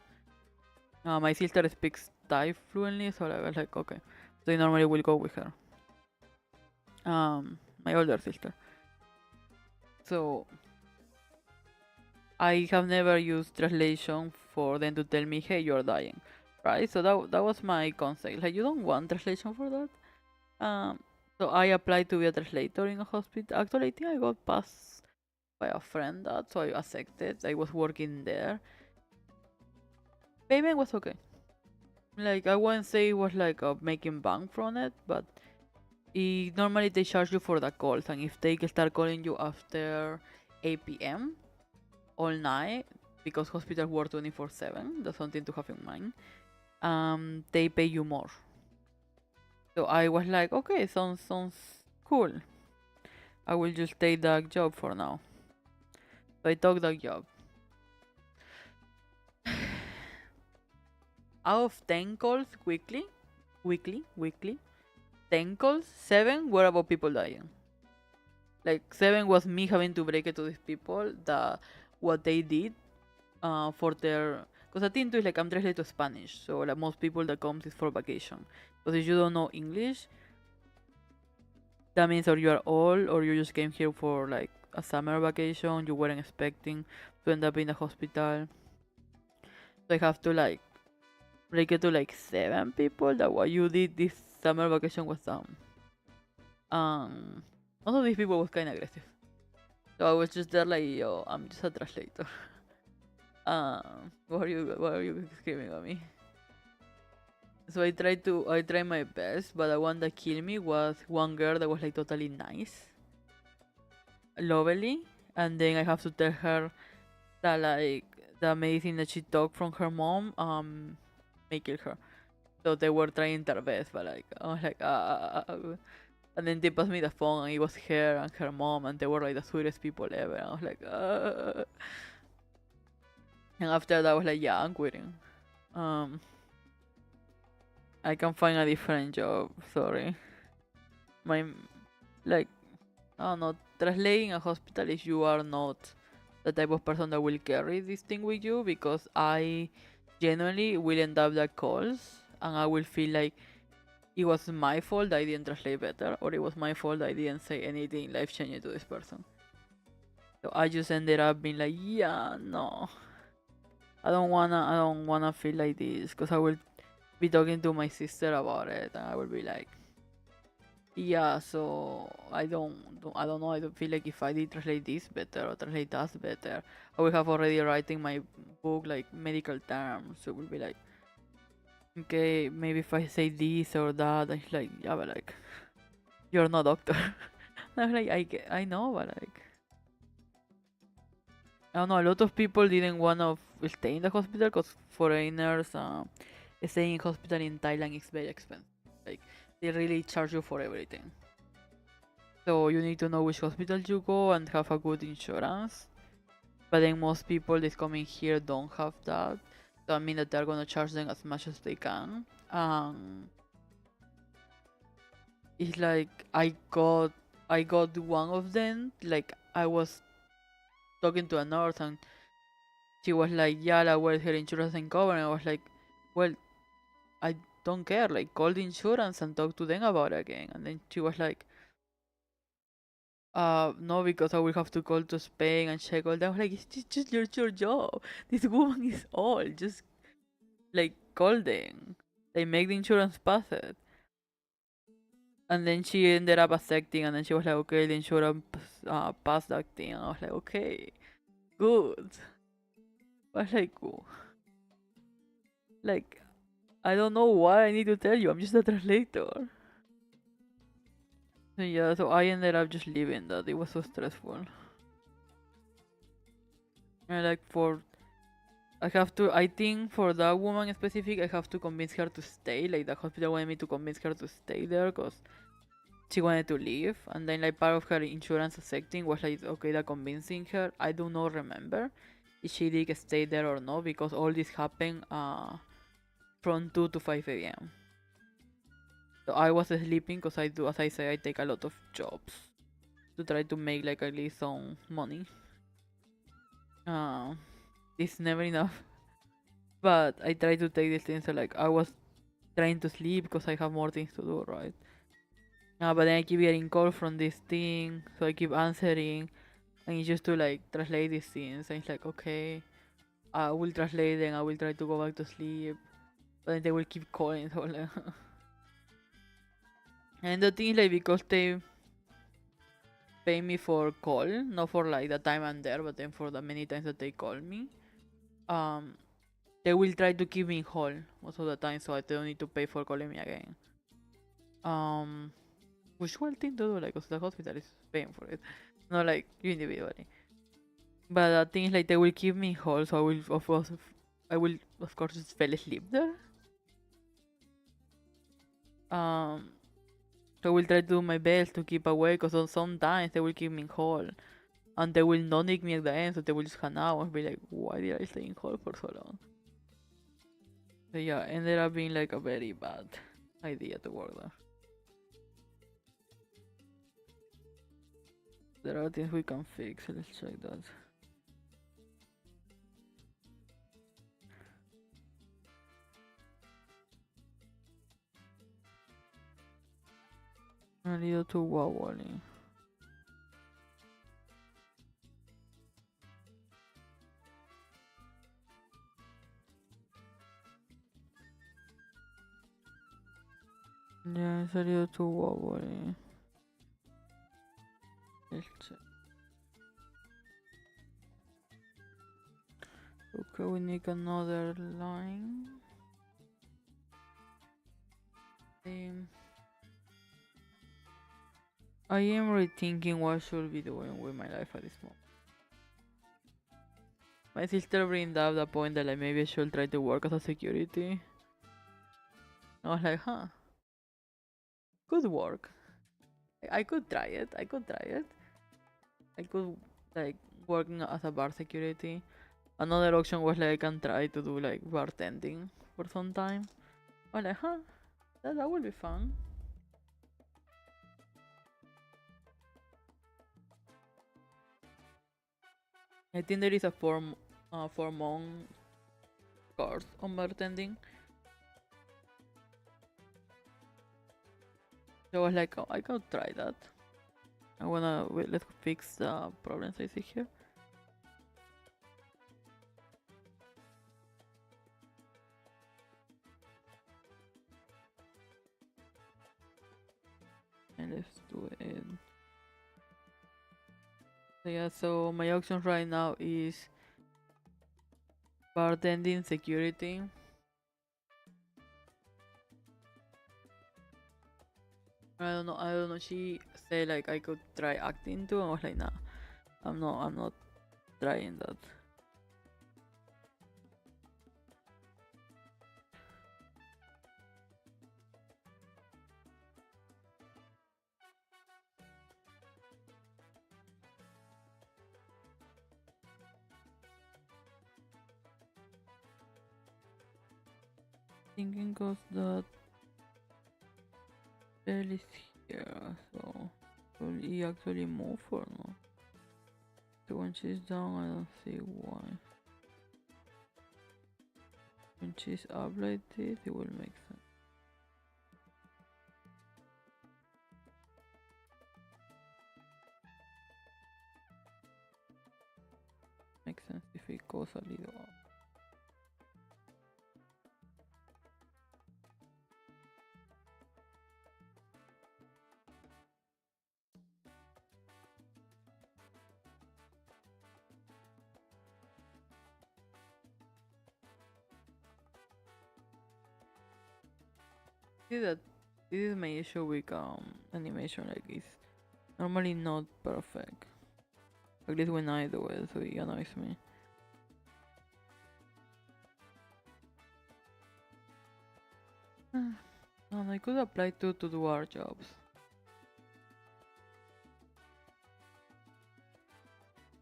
My sister speaks Thai fluently, so I was like, okay. So I normally will go with her. My older sister. So I have never used translation for them to tell me, hey, you're dying, right? So that was my concept. Like, you don't want translation for that. So I applied to be a translator in a hospital. Actually, I think I got passed by a friend that, so I accepted. I was working there. Payment was okay. Like, I wouldn't say it was like making bank from it, but normally they charge you for the calls, and if they start calling you after 8 p.m. all night, because hospitals work 24/7, that's something to have in mind. They pay you more. So I was like, okay, sounds cool. I will just take that job for now. So I took that job. Out of 10 calls weekly, 10 calls, 7 were about people dying. Like 7 was me having to break it to these people that what they did for their, because I think too is like I'm translated to Spanish, so like most people that comes is for vacation. Because if you don't know English, that means or you are old or you just came here for like a summer vacation, you weren't expecting to end up in the hospital. So I have to like break it to like 7 people that what you did this summer vacation was most of these people was kind of aggressive. So I was just there like, yo, I'm just a translator. Why are you screaming at me? So I tried my best, but the one that killed me was one girl that was like totally nice, lovely, and then I have to tell her that like the medicine that she took from her mom may kill her. So they were trying their best, but like I was like and then they passed me the phone and it was her and her mom and they were like the sweetest people ever. And I was like and after that I was like, yeah, I'm quitting. I can find a different job. Sorry. My like I don't know, translating a hospital if you are not the type of person that will carry this thing with you, because I genuinely will end up the calls and I will feel like it was my fault that I didn't translate better, or it was my fault that I didn't say anything life changing to this person. So I just ended up being like, yeah, no, I don't wanna feel like this, because I will be talking to my sister about it, and I will be like, yeah, so I don't know. I don't feel like if I did translate this better or translate that better, I will have already writing my book like medical terms. So it will be like, okay, maybe if I say this or that, and it's like, yeah, but like, you're not doctor. I'm like, I know, but like, I don't know. A lot of people didn't want to stay in the hospital because foreigners staying in hospital in Thailand is very expensive. Like, they really charge you for everything. So you need to know which hospital you go and have a good insurance. But then most people that coming here don't have that. So I mean that they're gonna charge them as much as they can. It's like I got one of them. Like I was talking to a nurse and she was like, yeah, like, well, her insurance ain't covered. And I was like, well, I don't care. Like, call the insurance and talk to them about it again. And then she was like, no, because I will have to call to Spain and check all that. I was like, it's just your job. This woman is old. Just like call them. They make the insurance pass it. And then she ended up accepting, and then she was like, okay, the insurance passed that thing. And I was like, okay, good. I was like, cool. Like, I don't know why I need to tell you. I'm just a translator. So yeah, so I ended up just leaving that. It was so stressful. And like for I have to I think for that woman specific I have to convince her to stay. Like the hospital wanted me to convince her to stay there because she wanted to leave. And then like part of her insurance accepting was like okay that convincing her. I do not remember if she did stay there or not because all this happened from 2 to 5 a.m. So I was sleeping because I do, as I say, I take a lot of jobs to try to make like at least some money. Uh, it's never enough, but I try to take these things. So like I was trying to sleep because I have more things to do, right? But then I keep getting calls from this thing, so I keep answering, and it's just to like translate these things. And it's like okay, I will translate, then I will try to go back to sleep, but then they will keep calling. So like, and the thing is like because they pay me for call, not for like the time I'm there, but then for the many times that they call me. Um, they will try to keep me in hold most of the time, so I don't need to pay for calling me again. Um, which one thing to do, like, cause the hospital is paying for it, not like you individually. But the thing is, like, they will keep me in hold, so I will of course just fell asleep there. Um, so I will try to do my best to keep awake, cause sometimes they will keep me in hold. And they will not make me at the end, so they will just hang out and be like, why did I stay in hall for so long? So yeah, ended up being like a very bad idea to work there. There are things we can fix, let's check that. A little too wobbly. Yeah, it's a little too wobbly. Let's check. Okay, we need another line. I am rethinking what I should be doing with my life at this moment. My sister bring up the point that like maybe I should try to work as a security. I was like, huh, good work. I could try it. I could try it. I could like working as a bar security. Another option was like I can try to do like bartending for some time. I was like, huh, that would be fun. I think there is a 4 month course on bartending. So I was like, oh, I could try that. I wanna wait, let's fix the problems I see here. And let's do it. So yeah, so my option right now is bartending security. I don't know. She said like I could try acting too, and I was like, nah, I'm not trying that. Thinking cause that bell is here, so will he actually move or no? So when she's down, I don't see why. When she's up like this, it will make sense. Makes sense if it goes a little up. See that This is my issue with animation, like it's normally not perfect. At least when I do it, so it annoys me. And I could apply to do art jobs.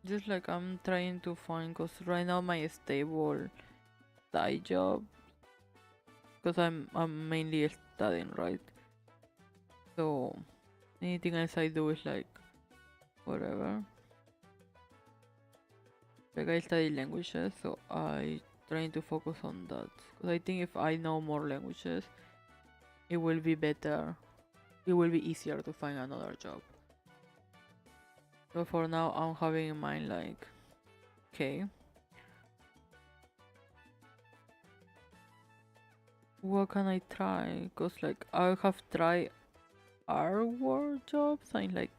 Just like I'm trying to find, cause right now my stable side job, cause I'm mainly studying, right? So anything else I do is like whatever. Like I study languages, so I trying to focus on that. Cause I think if I know more languages, it will be better. It will be easier to find another job. So for now, I'm having in mind like, okay, what can I try? Cause like I have tried artwork jobs and like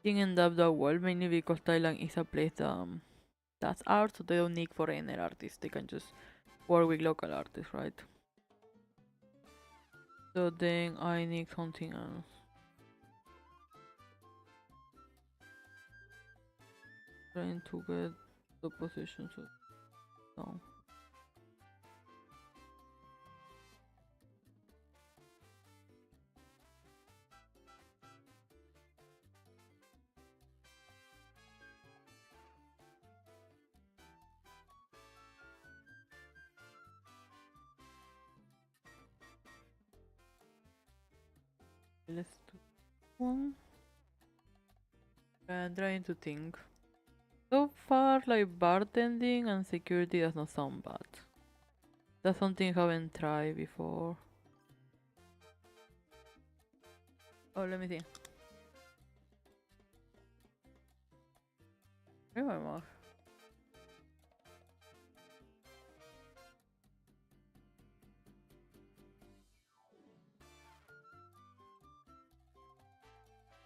didn't end up that well, mainly because Thailand is a place that's art, so they don't need foreigner artists. They can just work with local artists, right? So then I need something else. Trying to get the position, so no. Let's do one. I'm trying to think. So far, like bartending and security does not sound bad. That's something I haven't tried before. Oh, let me see. Where am I?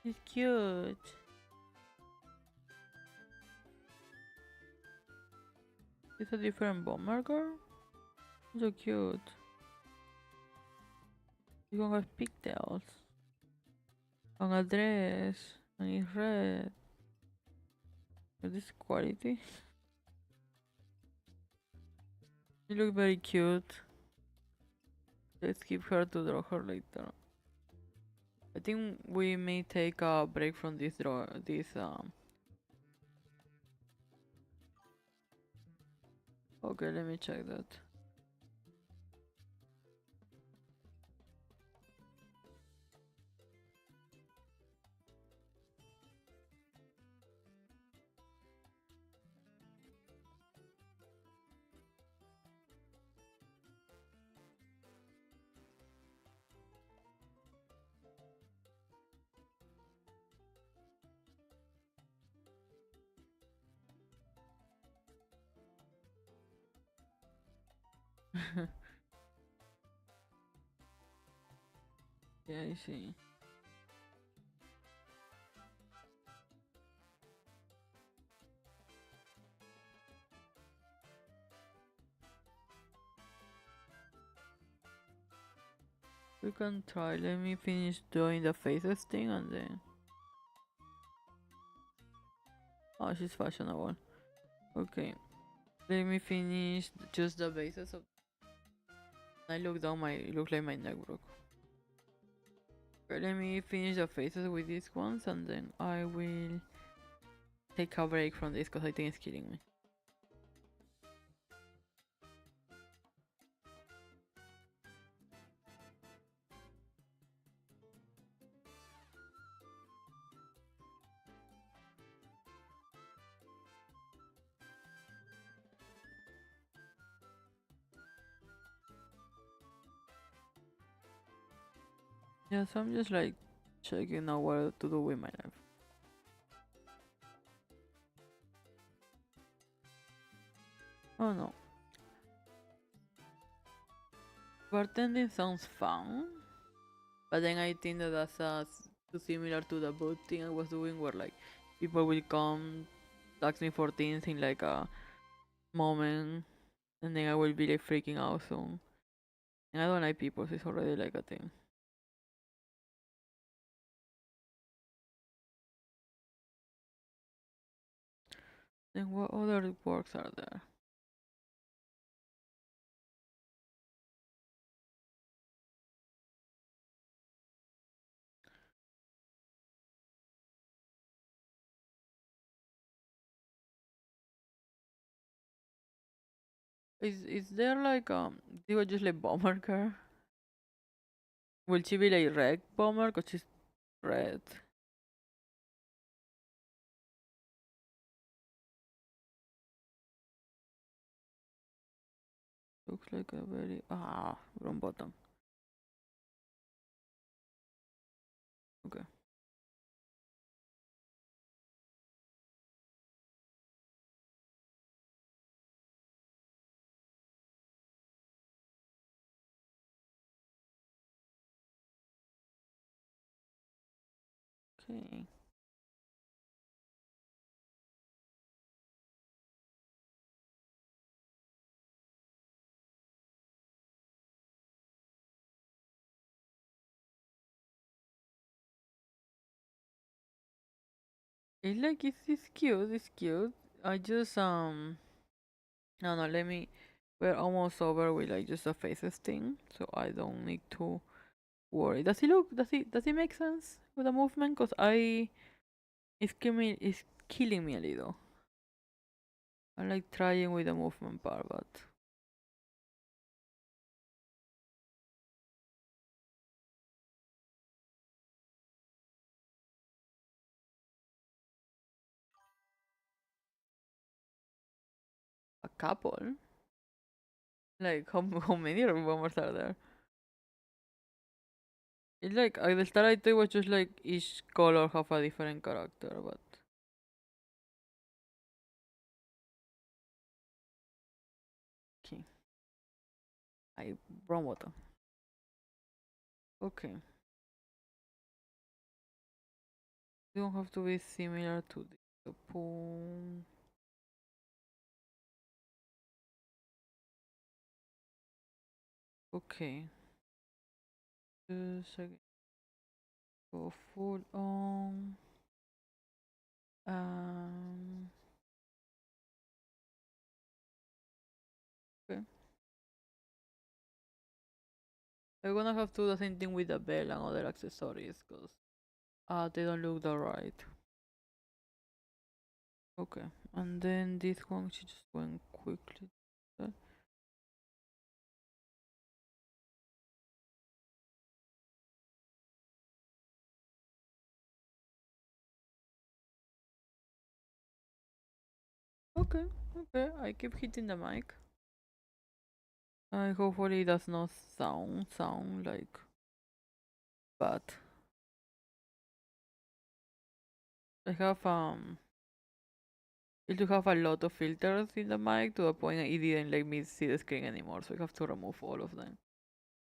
He's cute. It's a different bomber girl. So cute. You gonna have pigtails. On a dress. And it's red. Is this quality? You look very cute. Let's keep her to draw her later. I think we may take a break from this draw. Okay, let me check that. Yeah, I see. We can try. Let me finish doing the faces thing and then. Oh, she's fashionable. Okay. Let me finish just the bases of. I look down my. It looks like my neck broke. Okay, let me finish the faces with these ones and then I will take a break from this because I think it's killing me. Yeah, so I'm just like checking out what to do with my life. Oh no. Bartending sounds fun, but then I think that too similar to the boat thing I was doing, where like people will come ask me for things in like a moment, and then I will be like freaking out soon. And I don't like people, so it's already like a thing. Then what other works are there? Is there like they were just like bomber car? Will she be like red bomber? Cause she's red. Looks like a very wrong button. Okay. Okay. It's like it's cute. It's cute. I just no no let me. We're almost over with like just a faces thing, so I don't need to worry. Does it look? Does it make sense with the movement? Cause it's killing me a little. I like trying with the movement part, but a couple. Like how many bombers are there? It's like at the start I thought it was just like each color have a different character, but okay. I wrong button. Okay. You don't have to be similar to the pool. Okay. Just again. Go full on. Um. Okay. I'm gonna have to do the same thing with the bell and other accessories, cause they don't look that right. Okay. And then this one, she just went quickly. Uh, Okay. Okay. I keep hitting the mic. Hopefully it does not sound like bad. I have it to have a lot of filters in the mic to the point it didn't let me see the screen anymore, so I have to remove all of them.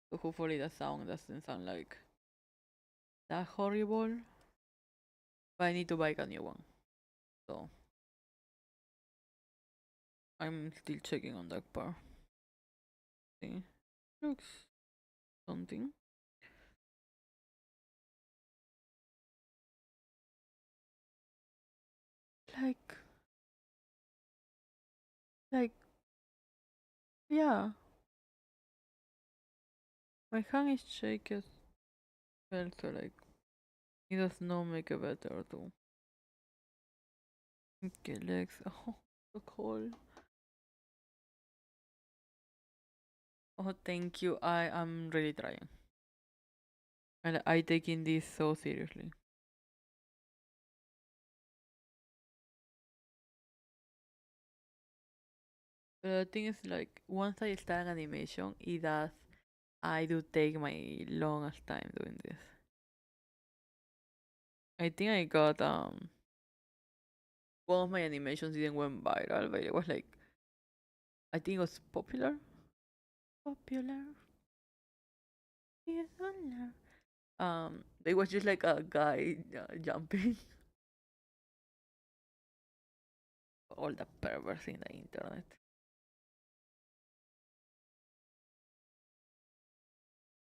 So hopefully the sound doesn't sound like that horrible. But I need to buy a new one. So I'm still checking on that part. See? Looks something. Like like yeah. My hand is shaky as well, so like it does not make it better too. Okay, legs. Oh, so cold. Oh, thank you. I am really trying. And I taking this so seriously. But the thing is, like, once I start an animation, I do take my longest time doing this. I think I got, one of my animations didn't went viral, but it was like, I think it was popular. Popular. Popular. It was just like a guy jumping. All the perverts in the internet.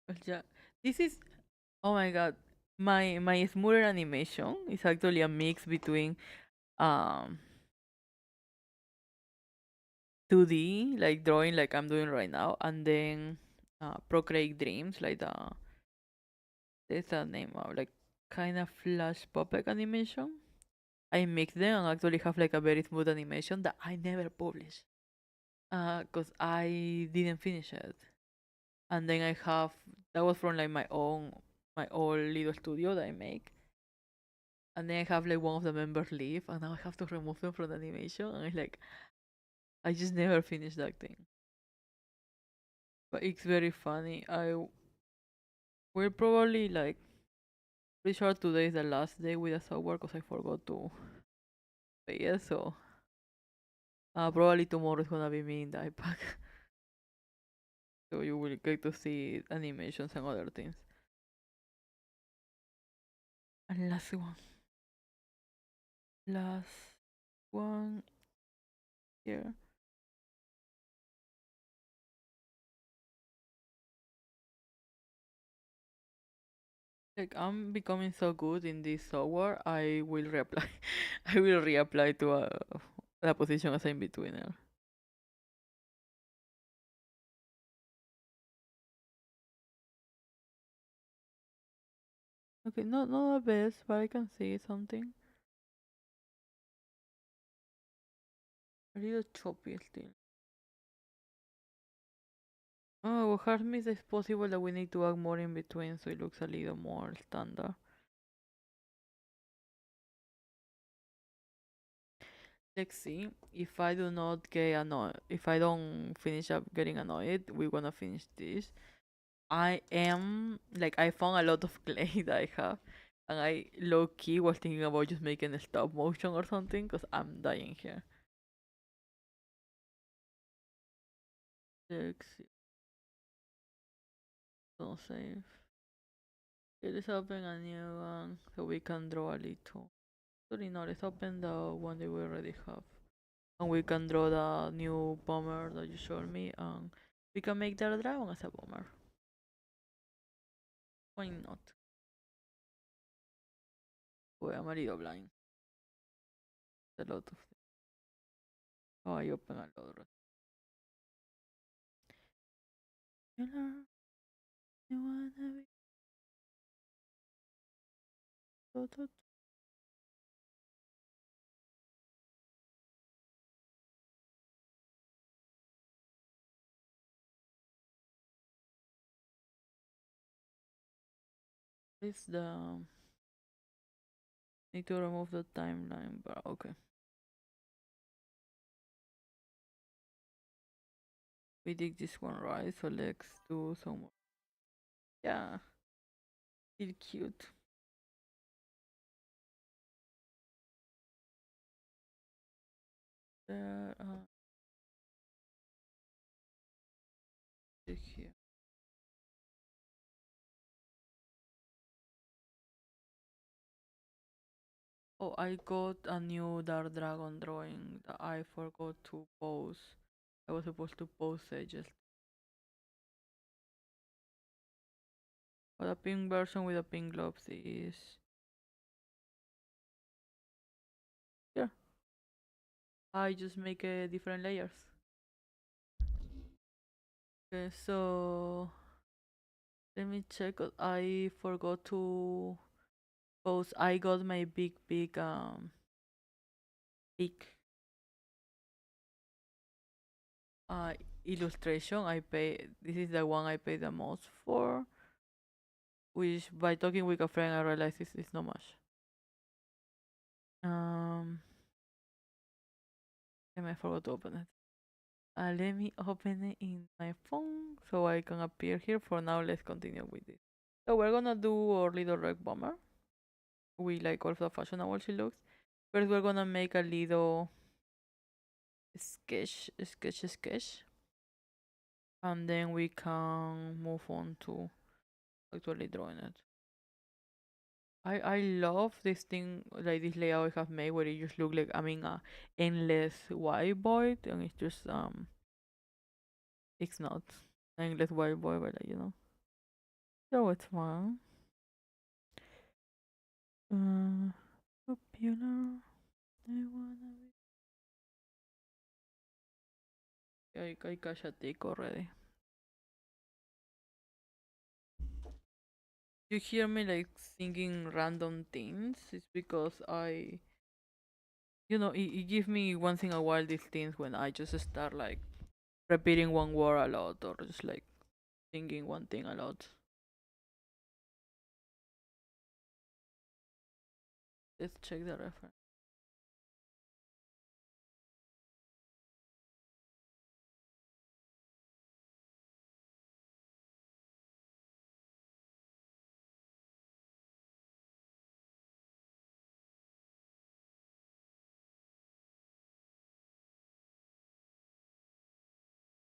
But yeah, this is, oh my god, my smoother animation is actually a mix between um 2D, like drawing, like I'm doing right now, and then Procreate Dreams, like there's a name of like kind of flash puppet animation. I mix them and actually have like a very smooth animation that I never publish, cause I didn't finish it. And then I have that was from like my own little studio that I make. And then I have like one of the members leave, and now I have to remove them from the animation, and it's like I just never finished that thing. But it's very funny. I will probably like pretty sure today is the last day with the software because I forgot to pay it. So probably tomorrow is gonna be me in the iPad. So you will get to see animations and other things. And last one here. Like I'm becoming so good in this software, I will reapply. I will reapply to a position as in betweener. Okay, not the best, but I can see something. A little choppy still. Oh, well, hard miss is possible that we need to add more in between so it looks a little more standard. Let's see. If I do not get annoyed, if I don't finish up getting annoyed, we're gonna finish this. I am like I found a lot of clay that I have, and I low key was thinking about just making a stop motion or something because I'm dying here. Let's see. Don't save. Let's open a new one so we can draw a little. Sorry, no, let's open the one that we already have. And we can draw the new bomber that you showed me, and we can make the dragon as a bomber. Why not? Wait, I'm a little blind. A lot of things. Oh, I open a lot of you know, you wanna be so. It's the need to remove the timeline, but okay. We did this one right, so let's do some more. Yeah, it's cute. There, here. Oh, I got a new Dark Dragon drawing that I forgot to post. I was supposed to post it just. But the pink version with the pink gloves is here. I just make different layers. Okay, so let me check. I forgot to post. I got my big uh illustration. I pay. This is the one I pay the most for. Which by talking with a friend, I realized it's not much. Um, I forgot to open it. Let me open it in my phone so I can appear here. For now, let's continue with this. So we're gonna do our little red bomber. We like also fashionable she looks. First, we're gonna make a little sketch, and then we can move on to actually drawing it. I love this thing like this layout I have made where it just look like a endless whiteboard, and it's just it's not endless whiteboard, but so it's fun. Popular. I wanna I catch a tick already. You hear me like singing random things? It's because it gives me once in a while these things when I just start like repeating one word a lot or just like singing one thing a lot. Let's check the reference.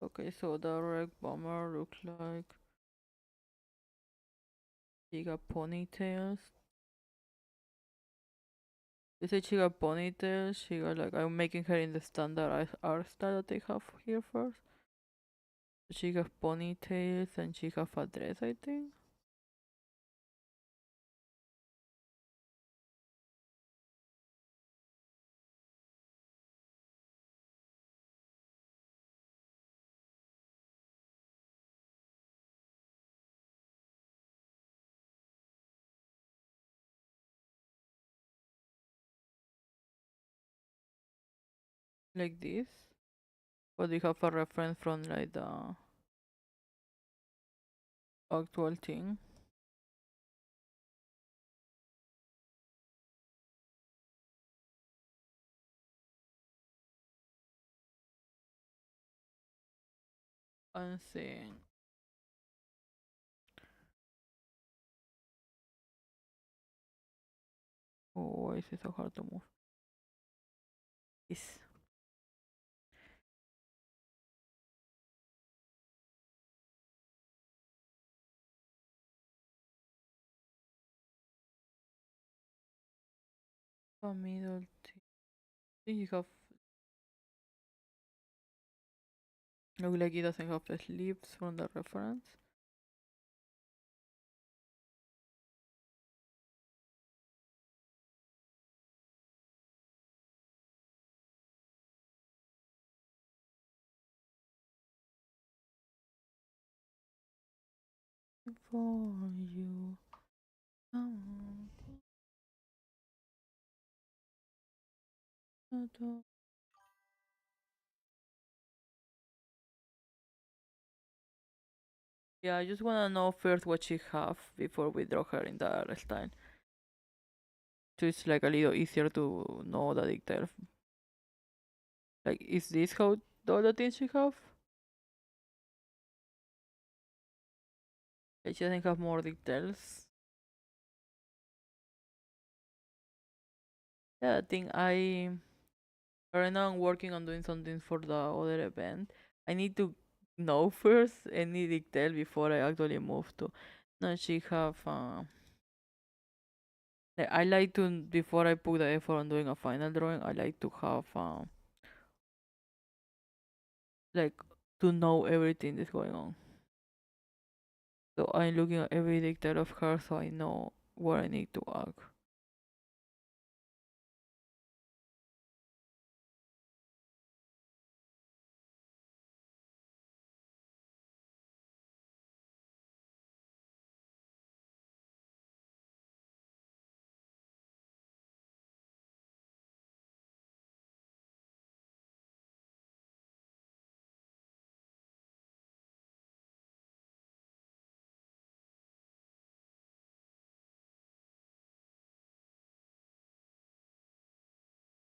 Okay, so the red bomber looks like she got ponytails. You say she got ponytails, she got like I'm making her in the standard art style that they have here first. She got ponytails and she have a dress, I think. Like this. But we have a reference from like the actual thing. I'm saying, oh, why is it so hard to move? This. A middle thing. You have look like it doesn't have the sleeves from the reference. For you. Yeah, I just wanna know first what she have before we draw her in the art style. So it's like a little easier to know the detail. Like, is this how the other things she have? Like, she doesn't have more details. Yeah, I think right now I'm working on doing something for the other event. I need to know first any detail before I actually move to. No, she have like I like to before I put the effort on doing a final drawing. I like to have like to know everything that's going on. So I'm looking at every detail of her, so I know where I need to act.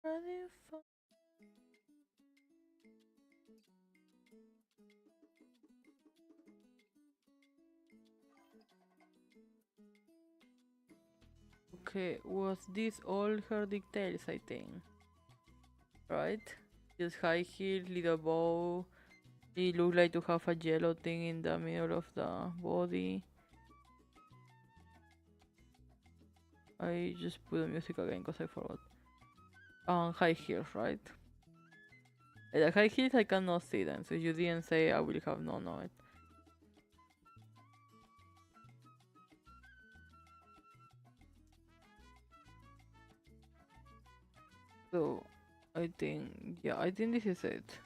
Ready for Okay, was this all her details? I think, right? Just high heel, little bow. It looked like to have a yellow thing in the middle of the body. I just put the music again because I forgot. High heels, right? The high heels I cannot see them, so you didn't say I will have none of it. So I think, yeah, I think this is it.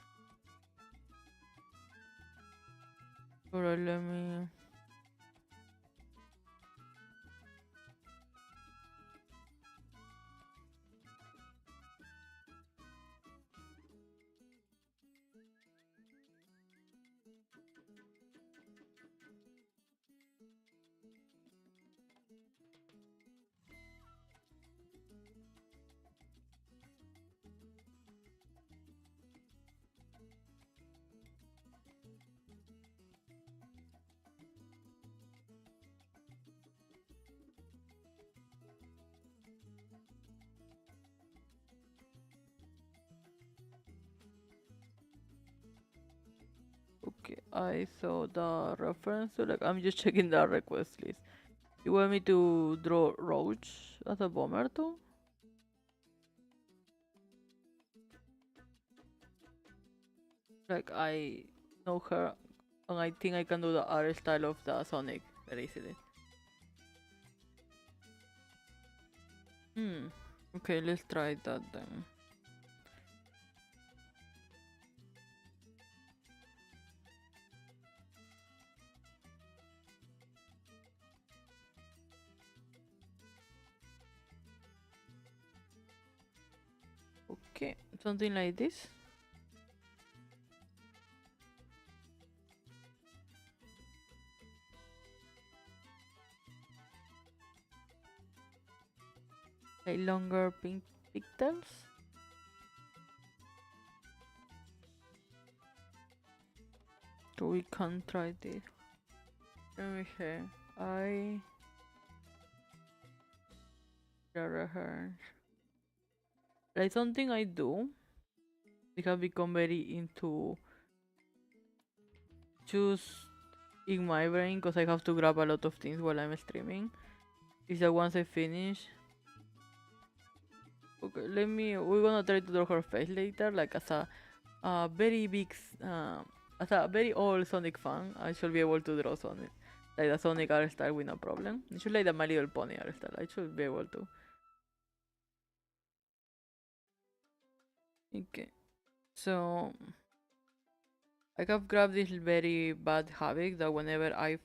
Alright, let me. Okay, I saw the reference, so like I'm just checking the request list. You want me to draw Roach as a bomber too? Like I know her, and I think I can do the art style of the Sonic very easily. Hmm. Okay, let's try that then. Okay, something like this. Like longer pink pigtails. So we can try this. Let me see. I her. Like something I do. I have become very into choose in my brain because I have to grab a lot of things while I'm streaming. Is that once I finish. Okay, we're gonna try to draw her face later, like as a very big, as a very old Sonic fan. I should be able to draw Sonic, like the Sonic art style with no problem. I should like the My Little Pony art style. I should be able to. Okay, so I have grabbed this very bad habit that whenever I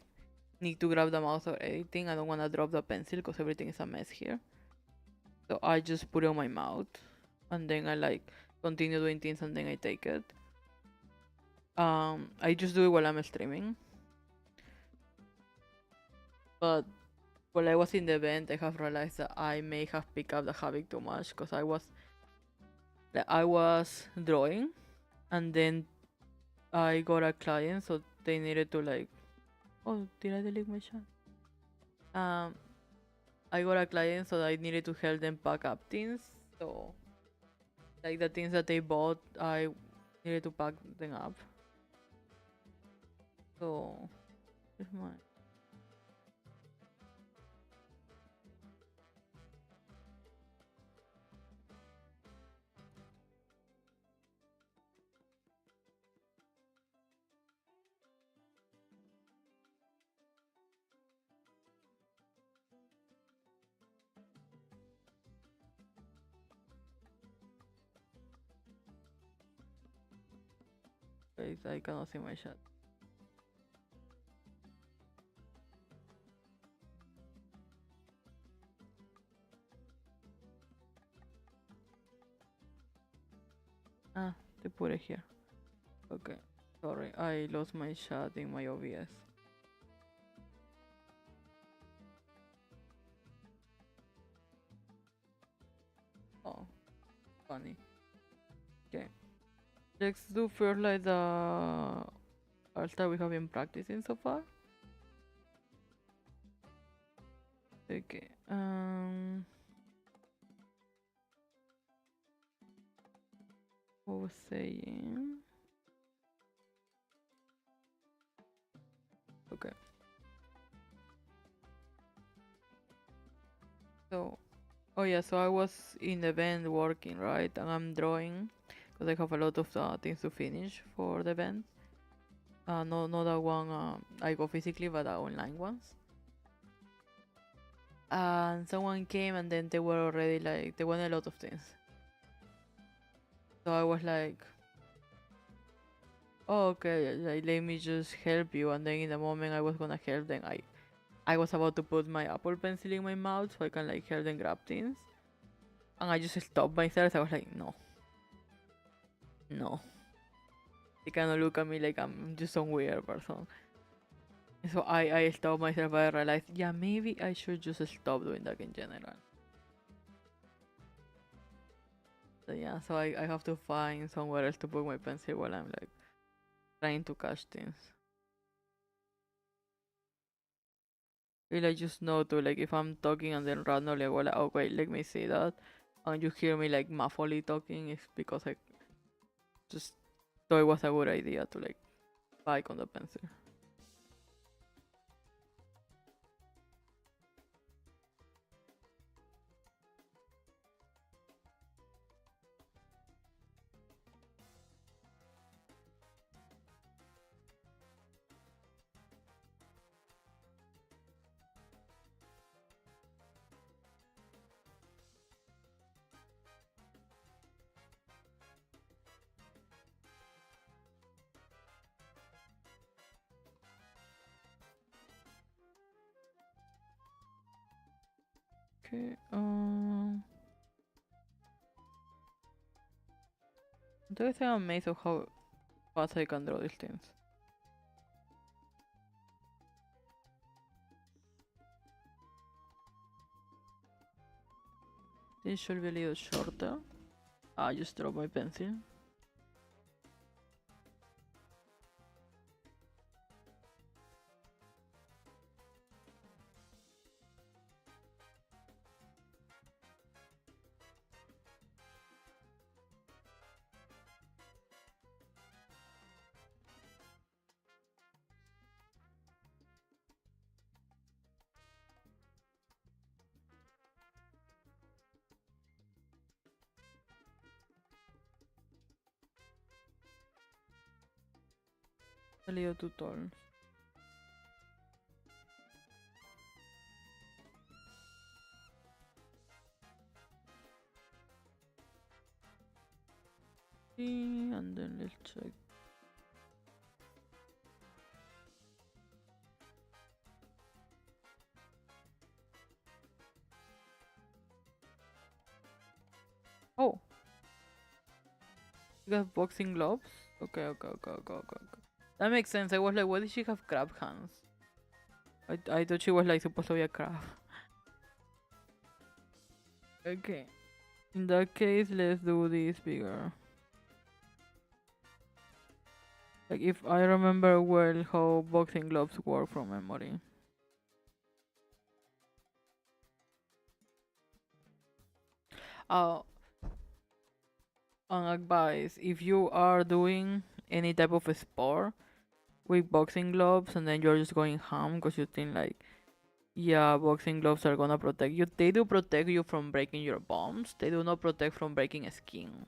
need to grab the mouse or anything, I don't wanna drop the pencil because everything is a mess here. So I just put it on my mouth, and then I like continue doing things, and then I take it. I just do it while I'm streaming. But while I was in the event, I have realized that I may have picked up the habit too much because I was drawing, and then I got a client, so they needed to like. Oh, did I delete my chat? I got a client, so I needed to help them pack up things. So, like the things that they bought, I needed to pack them up. So, here's my. I cannot see my chat. Ah, they put it here. Okay, sorry, I lost my chat in my OBS. Oh, funny. Okay, let's do first like the art that we have been practicing so far. Okay. What was saying? Okay. So, oh yeah, so I was in the event working, right? And I'm drawing because I have a lot of things to finish for the event. No, not that one I go physically, but the online ones. And someone came, and then they were already like, they want a lot of things. So I was like, oh, okay, like, let me just help you. And then in the moment I was gonna help them, I was about to put my Apple Pencil in my mouth so I can like help them grab things. And I just stopped myself. I was like, no, no. They cannot look at me like I'm just some weird person. So I stopped myself. I realized, yeah, maybe I should just stop doing that in general. So yeah, so I have to find somewhere else to put my pencil while I'm like trying to catch things. Well, I just know to like if I'm talking and then randomly I go like, oh wait, let me say that, and you hear me like muffly talking, it's because I just thought it was a good idea to like bike on the pencil. Okay, do you think I'm amazed of how fast I can draw these things? This should be a little shorter. I just drop my pencil. A little too tall. And then let's check. Oh, you have boxing gloves? Okay. That makes sense. I was like, why did she have crab hands? I thought she was like supposed to be a crab. Okay. In that case, let's do this bigger. Like if I remember well how boxing gloves work from memory. Uh, on advice, if you are doing any type of a sport with boxing gloves and then you're just going ham because you think like, yeah, boxing gloves are gonna protect you. They do protect you from breaking your bones. They do not protect from breaking skin.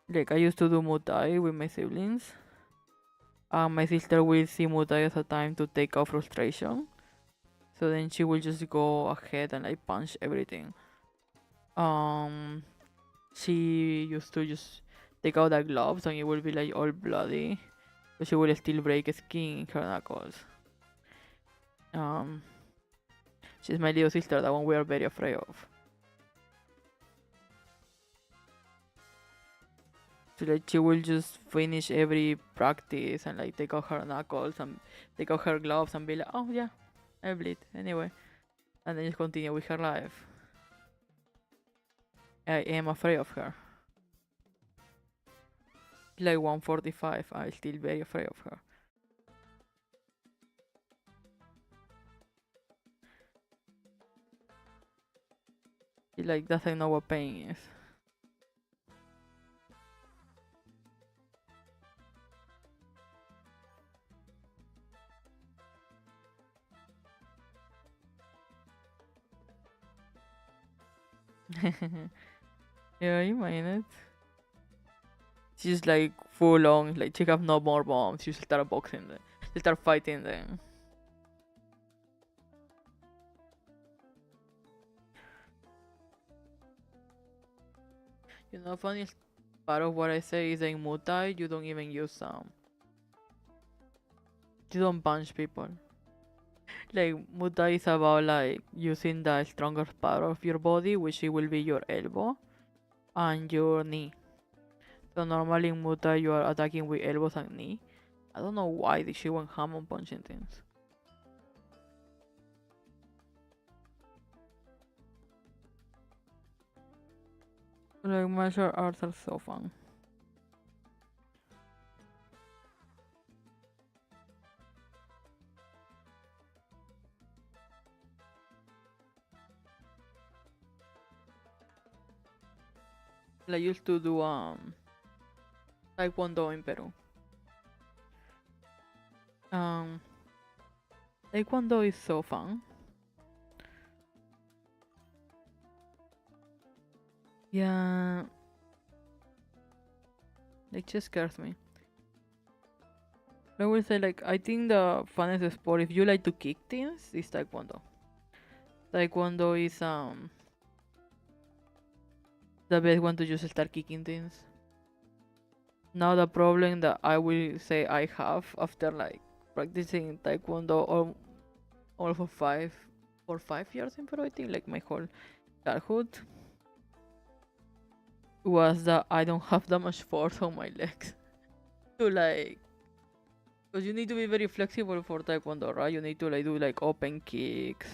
Like I used to do Muay Thai with my siblings. My sister will see Muay Thai as a time to take out frustration. So then she will just go ahead and like punch everything. Um, she used to just take out the gloves and it will be like all bloody. But she will still break skin in her knuckles. Um, she's my little sister, the one we are very afraid of. So like she will just finish every practice and like take out her knuckles and take out her gloves and be like, oh yeah, I bleed anyway, and then just continue with her life. I am afraid of her. Like 145, I'm still very afraid of her. She like doesn't know what pain is. Yeah, you mean it. She's like full on, like she have no more bombs. She start boxing them. She start fighting them. You know, funny part of what I say is that in Muay you don't even use you don't punch people. Like Muay is about like using the stronger part of your body, which it will be your elbow and your knee. So normally in Muay you are attacking with elbows and knee. I don't know why this shit went ham on punching things. Like martial arts are so fun. I used to do taekwondo in Peru. Um Taekwondo is so fun. Yeah, it just scares me. I will say like I think the funnest sport if you like to kick things is taekwondo. Taekwondo is the best one to just start kicking things. Now the problem that I will say I have after like practicing taekwondo all for 5 years in Peru, I think like my whole childhood was that I don't have that much force on my legs to like because you need to be very flexible for taekwondo, right? You need to like do like open kicks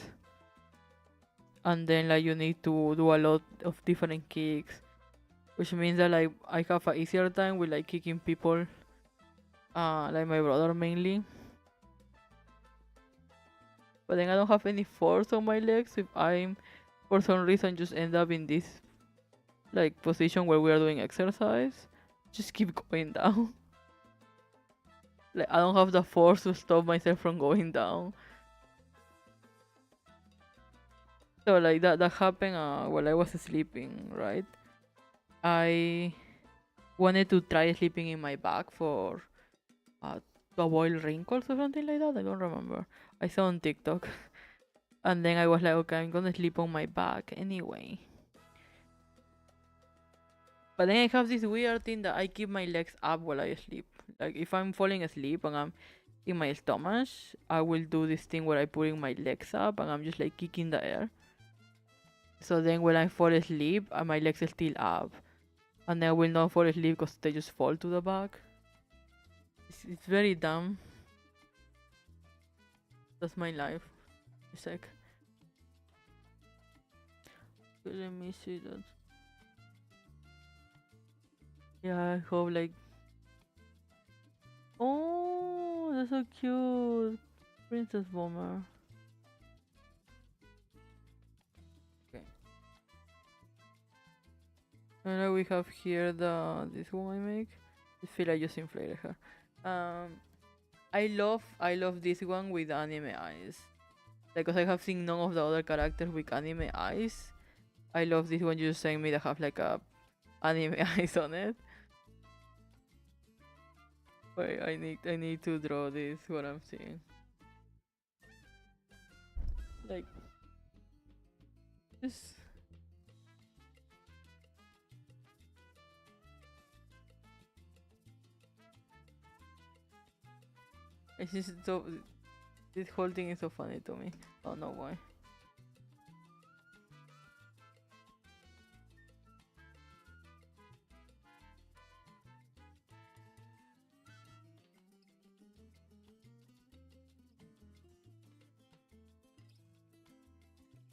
and then like you need to do a lot of different kicks, which means that like I have a easier time with like kicking people, like my brother mainly. But then I don't have any force on my legs if I'm for some reason just end up in this like position where we are doing exercise, just keep going down. Like I don't have the force to stop myself from going down. So like that happened while I was sleeping, right? I wanted to try sleeping in my back for uh, to avoid wrinkles or something like that. I don't remember. I saw on TikTok, and then I was like, okay, I'm gonna sleep on my back anyway. But then I have this weird thing that I keep my legs up while I sleep. Like if I'm falling asleep and I'm in my stomach, I will do this thing where I putting my legs up and I'm just like kicking the air. So then when I fall asleep, my legs are still up, and then I will not fall asleep because they just fall to the back. It's very dumb. That's my life. It's like, let me see that. Yeah, I hope like. Oh, that's so cute, Princess Bomber. Okay. And now we have here this one I make. I feel like just inflated her. I love this one with anime eyes. Because I have seen none of the other characters with anime eyes. I love this one you just sent me that have like a anime eyes on it. Wait, I need to draw this what I'm seeing. Like this. It's just so this whole thing is so funny to me. I don't know why.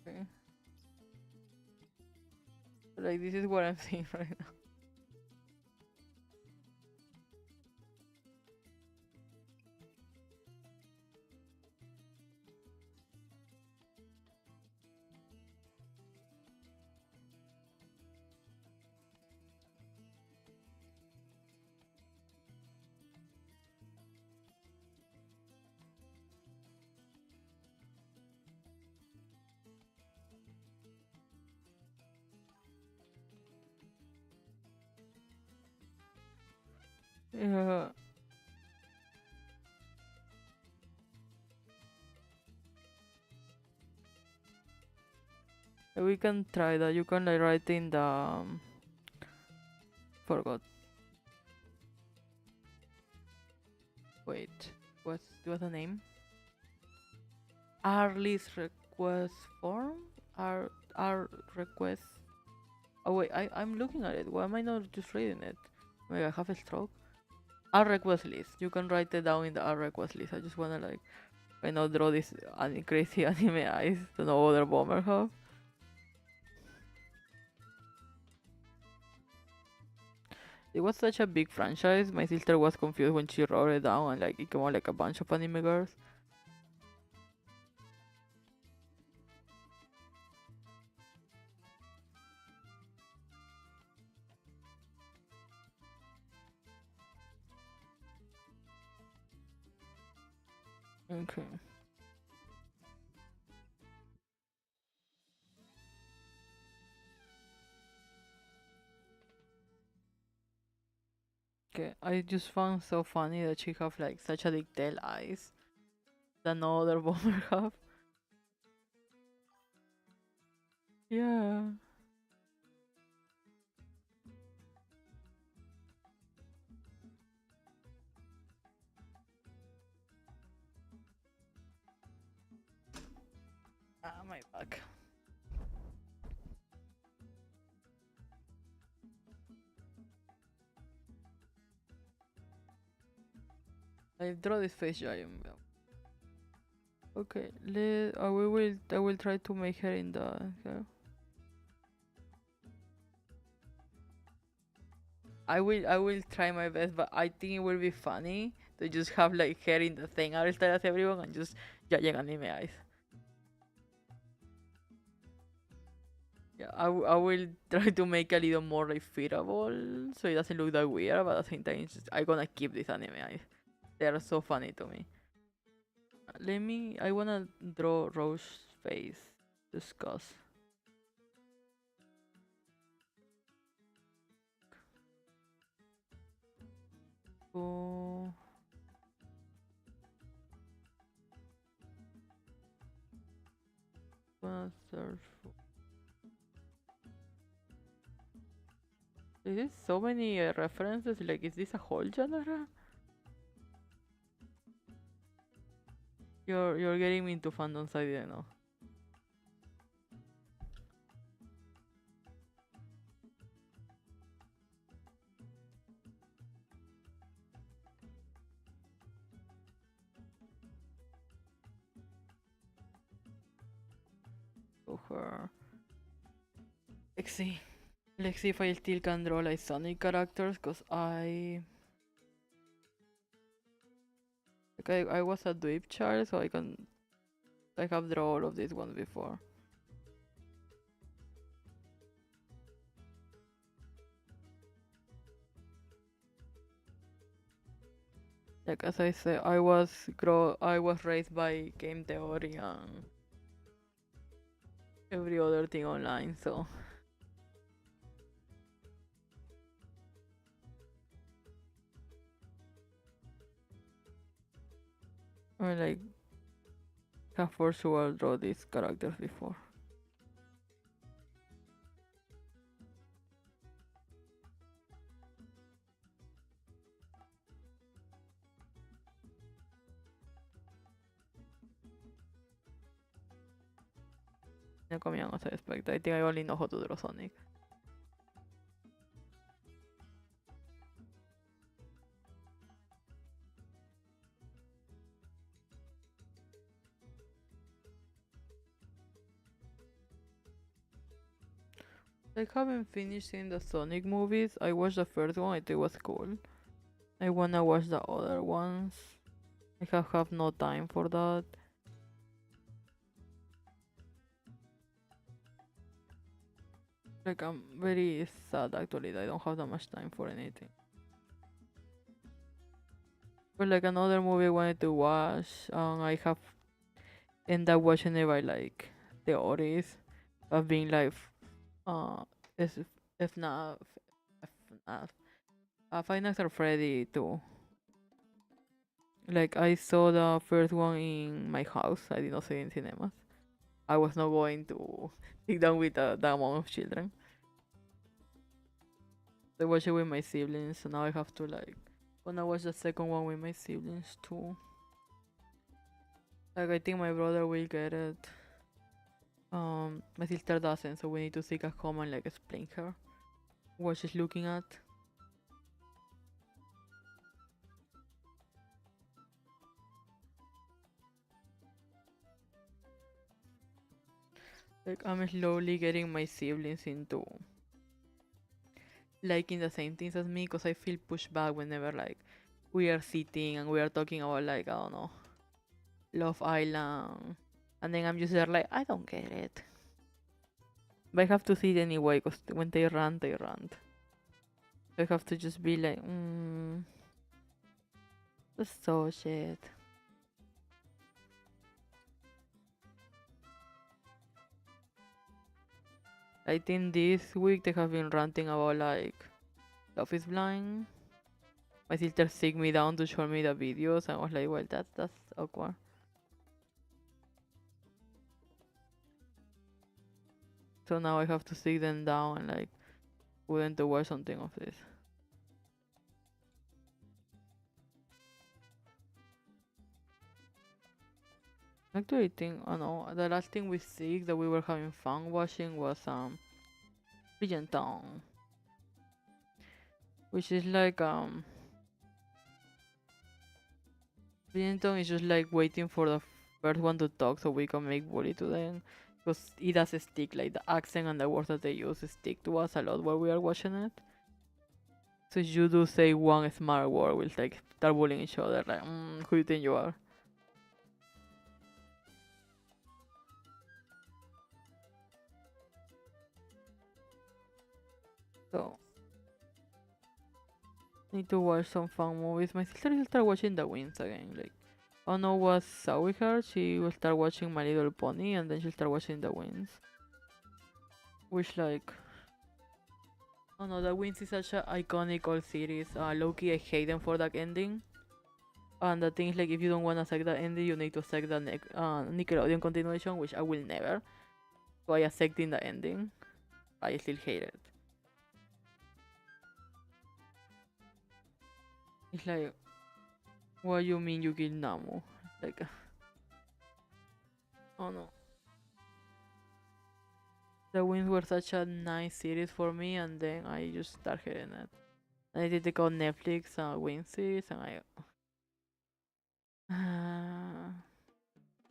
Okay. Like this is what I'm seeing right now. Yeah. We can try that. You can like write in the Forgot. Wait, what's the name? Arlie's request form? Our request. Oh wait, I'm looking at it. Why am I not just reading it? Wait, I have a stroke. Our request list. You can write it down in the our request list. I just wanna like, I know, draw this crazy anime eyes that no other bomber have. It was such a big franchise. My sister was confused when she wrote it down, and like it came out like a bunch of anime girls. Okay. Okay. I just found so funny that she have like such a detailed eyes that no other bomber have. Yeah. Ah, my back. I draw this face giant. Okay, I will try to make her in the. Okay. I will try my best, but I think it will be funny to just have like her in the thing. I'll tell us everyone and just judging anime eyes. Yeah, I will try to make a little more like fitable so it doesn't look that weird, but at the same time, I gonna keep these anime eyes. They are so funny to me. I wanna draw Rose's face. Discuss. Oh, wanna search for. Is this so many references? Like, is this a whole genre? You're getting me into fandoms I didn't know. To her. Let's see. Let's see if I still can draw like Sonic characters, cause I was a dweeb child, so I have drawn all of these ones before. Like as I said, I was raised by game theory and every other thing online, so I like have for sure draw these characters before. No comían as I expect. I think I only know how to draw Sonic. I haven't finished seeing the Sonic movies. I watched the first one, I think it was cool. I wanna watch the other ones. I have no time for that. Like I'm very sad actually that I don't have that much time for anything. But like another movie I wanted to watch, I have ended up watching it by like theories of being like uh if not FNAF, Five Nights at Freddy too. Like I saw the first one in my house. I did not see it in cinemas. I was not going to sit down with that amount of children. I watched it with my siblings, so now I have to like wanna watch the second one with my siblings too. Like I think my brother will get it. My sister doesn't, so we need to sit at home and like explain her what she's looking at. Like I'm slowly getting my siblings into liking the same things as me, cause I feel pushed back whenever like we are sitting and we are talking about like I don't know Love Island, and then I'm just there like I don't get it, but I have to see it anyway, cause when they rant, they rant. I have to just be like, that's so shit. I think this week they have been ranting about like Love is Blind. My sister sick me down to show me the videos, and I was like, well, that's awkward. So now I have to sit them down and like put them to watch something of this. Actually, I think I know the last thing we see that we were having fun watching was Regent Town, which is like Regent Town is just like waiting for the first one to talk so we can make bully to them. Because it does stick, like the accent and the words that they use stick to us a lot while we are watching it. So if you do say one smart word, we'll like start bullying each other, like, who you think you are? So, need to watch some fun movies. My sister will start watching The Winds again. Like, I don't know what's up with her. She will start watching My Little Pony and then she'll start watching The Winds. Which, like, oh no, The Winds is such an iconic old series. Loki, I hate them for that ending. And the thing is, like, if you don't want to accept the ending, you need to accept the Nickelodeon continuation, which I will never. So I accepting the ending. I still hate it. It's like, what you mean you kill Namu? Like, oh no. The Winds were such a nice series for me, and then I just started hating it. And I did take on Netflix Wind series, and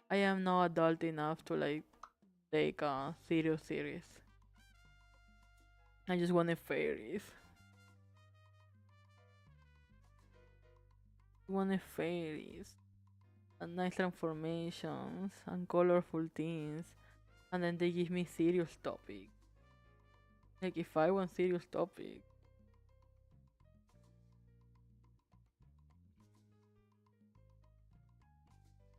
I am not adult enough to like take a serious series. I just wanted fairies. Wanted fairies and nice transformations and colorful things, and then they give me serious topic. Like if I want serious topic,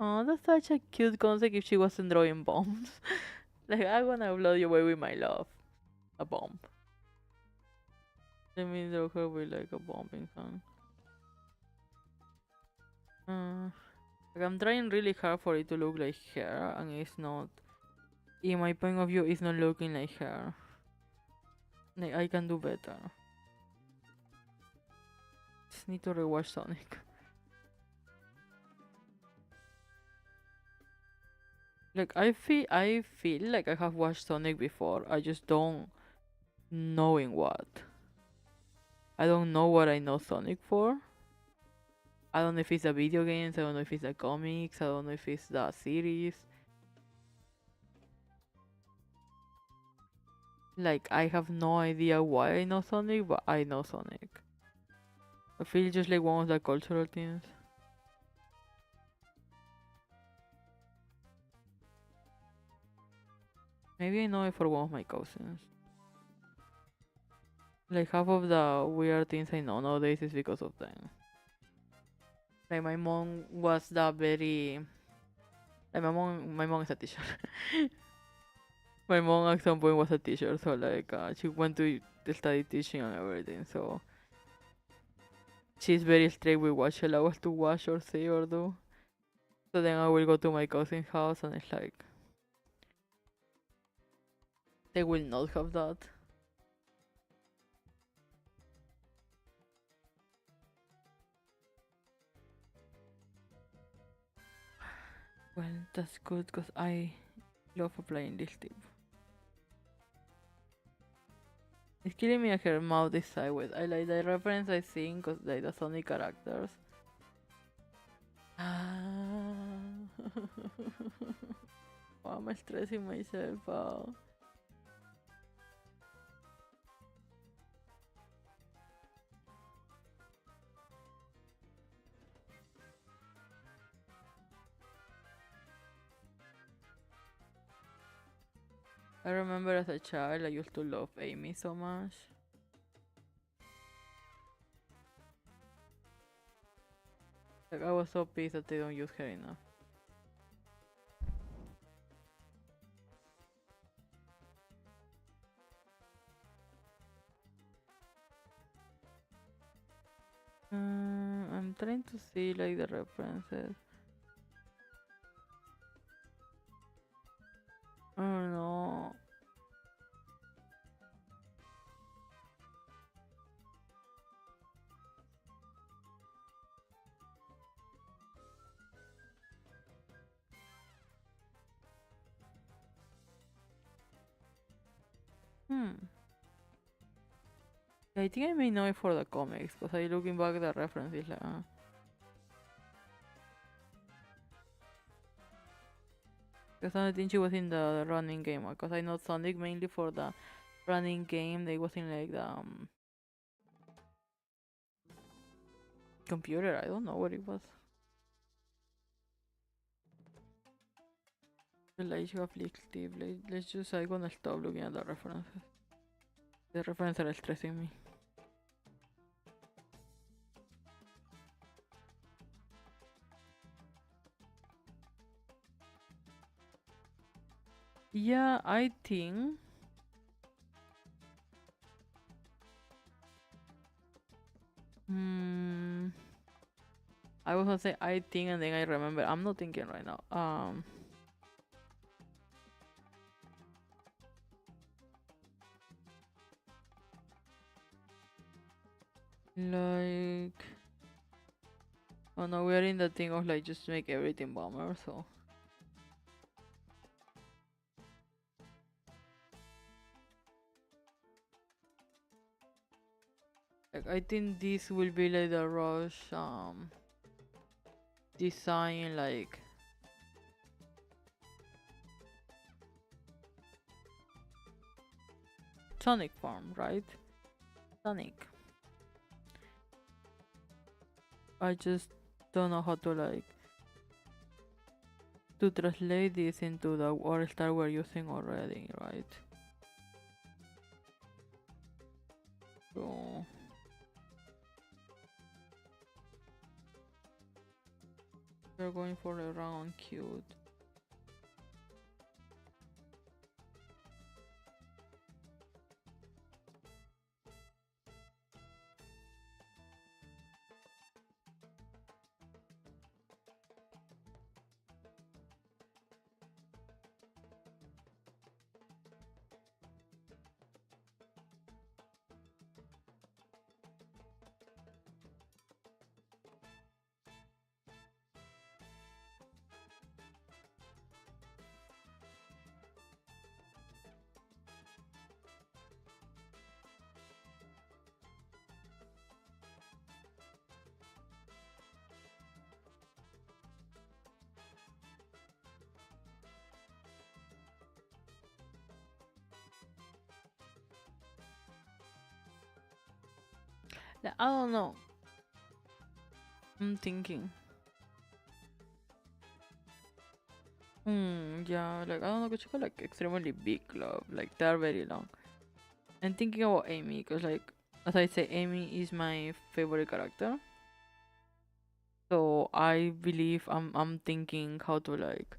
oh, that's such a cute concept. If she wasn't throwing bombs, like I wanna blow you away with my love, a bomb. Let me throw her with like a bombing gun. Like I'm trying really hard for it to look like her, and it's not. In my point of view, it's not looking like her. Like I can do better. Just need to rewatch Sonic. Like I feel like I have watched Sonic before. I just don't know in what. I don't know what I know Sonic for. I don't know if it's the video games, I don't know if it's the comics, I don't know if it's the series. Like I have no idea why I know Sonic, but I know Sonic. I feel just like one of the cultural things. Maybe I know it for one of my cousins. Like half of the weird things I know nowadays is because of them. Like my mom was the very like my mom is a teacher. My mom at some point was a teacher, so like she went to study teaching and everything. So she's very strict with what she allows us to watch or say or do. So then I will go to my cousin's house and it's like they will not have that. Well, that's good because I love applying this tip. It's killing me that her mouth is sideways. I like the reference I think because like the Sonic characters. Oh, I'm stressing myself out. I remember as a child I used to love Amy so much. Like I was so pissed that they don't use her enough. I'm trying to see like the references. I don't know. Hmm. I think I may know it for the comics, because I looking back at the references like because I think she was in the running game, because I know Sonic mainly for the running game. They was in like the computer. I don't know what it was. The light afflictive. Let's just I'm gonna stop looking at the references. The references are stressing me. Yeah, I think. Hmm. I was gonna say I think, and then I remember. I'm not thinking right now. Like. Oh no, we're in the thing of like just make everything bomber, so. Like I think this will be like the rush design like Sonic form, right? Sonic. I just don't know how to like to translate this into the art style we're using already, right? So we're going for a round cute. Like, I don't know. I'm thinking. Yeah, like I don't know, because she got like extremely big glove, like they're very long. And thinking about Amy, because like as I say, Amy is my favorite character. So I believe I'm thinking how to like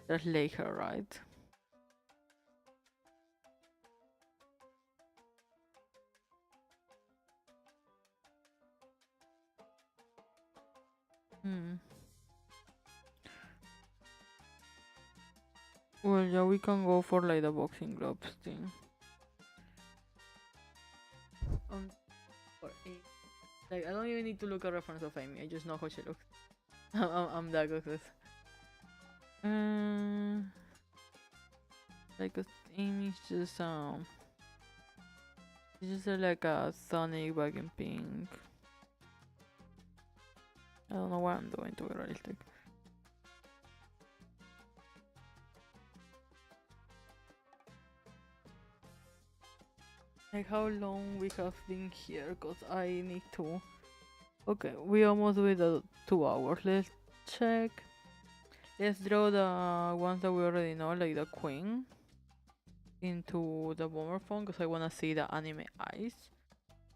translate her, right? Hmm. Well, yeah, we can go for like the boxing gloves thing. Um, for Amy. Like I don't even need to look at reference of Amy. I just know how she looks. I'm that good. Mm, like a theme is just it's just like a Sonic back in pink. I don't know what I'm doing to be realistic. Like how long we have been here, cause I need to. Okay, we almost with the 2 hours. Let's check. Let's draw the ones that we already know, like the queen, into the bomber phone, cause I wanna see the anime eyes.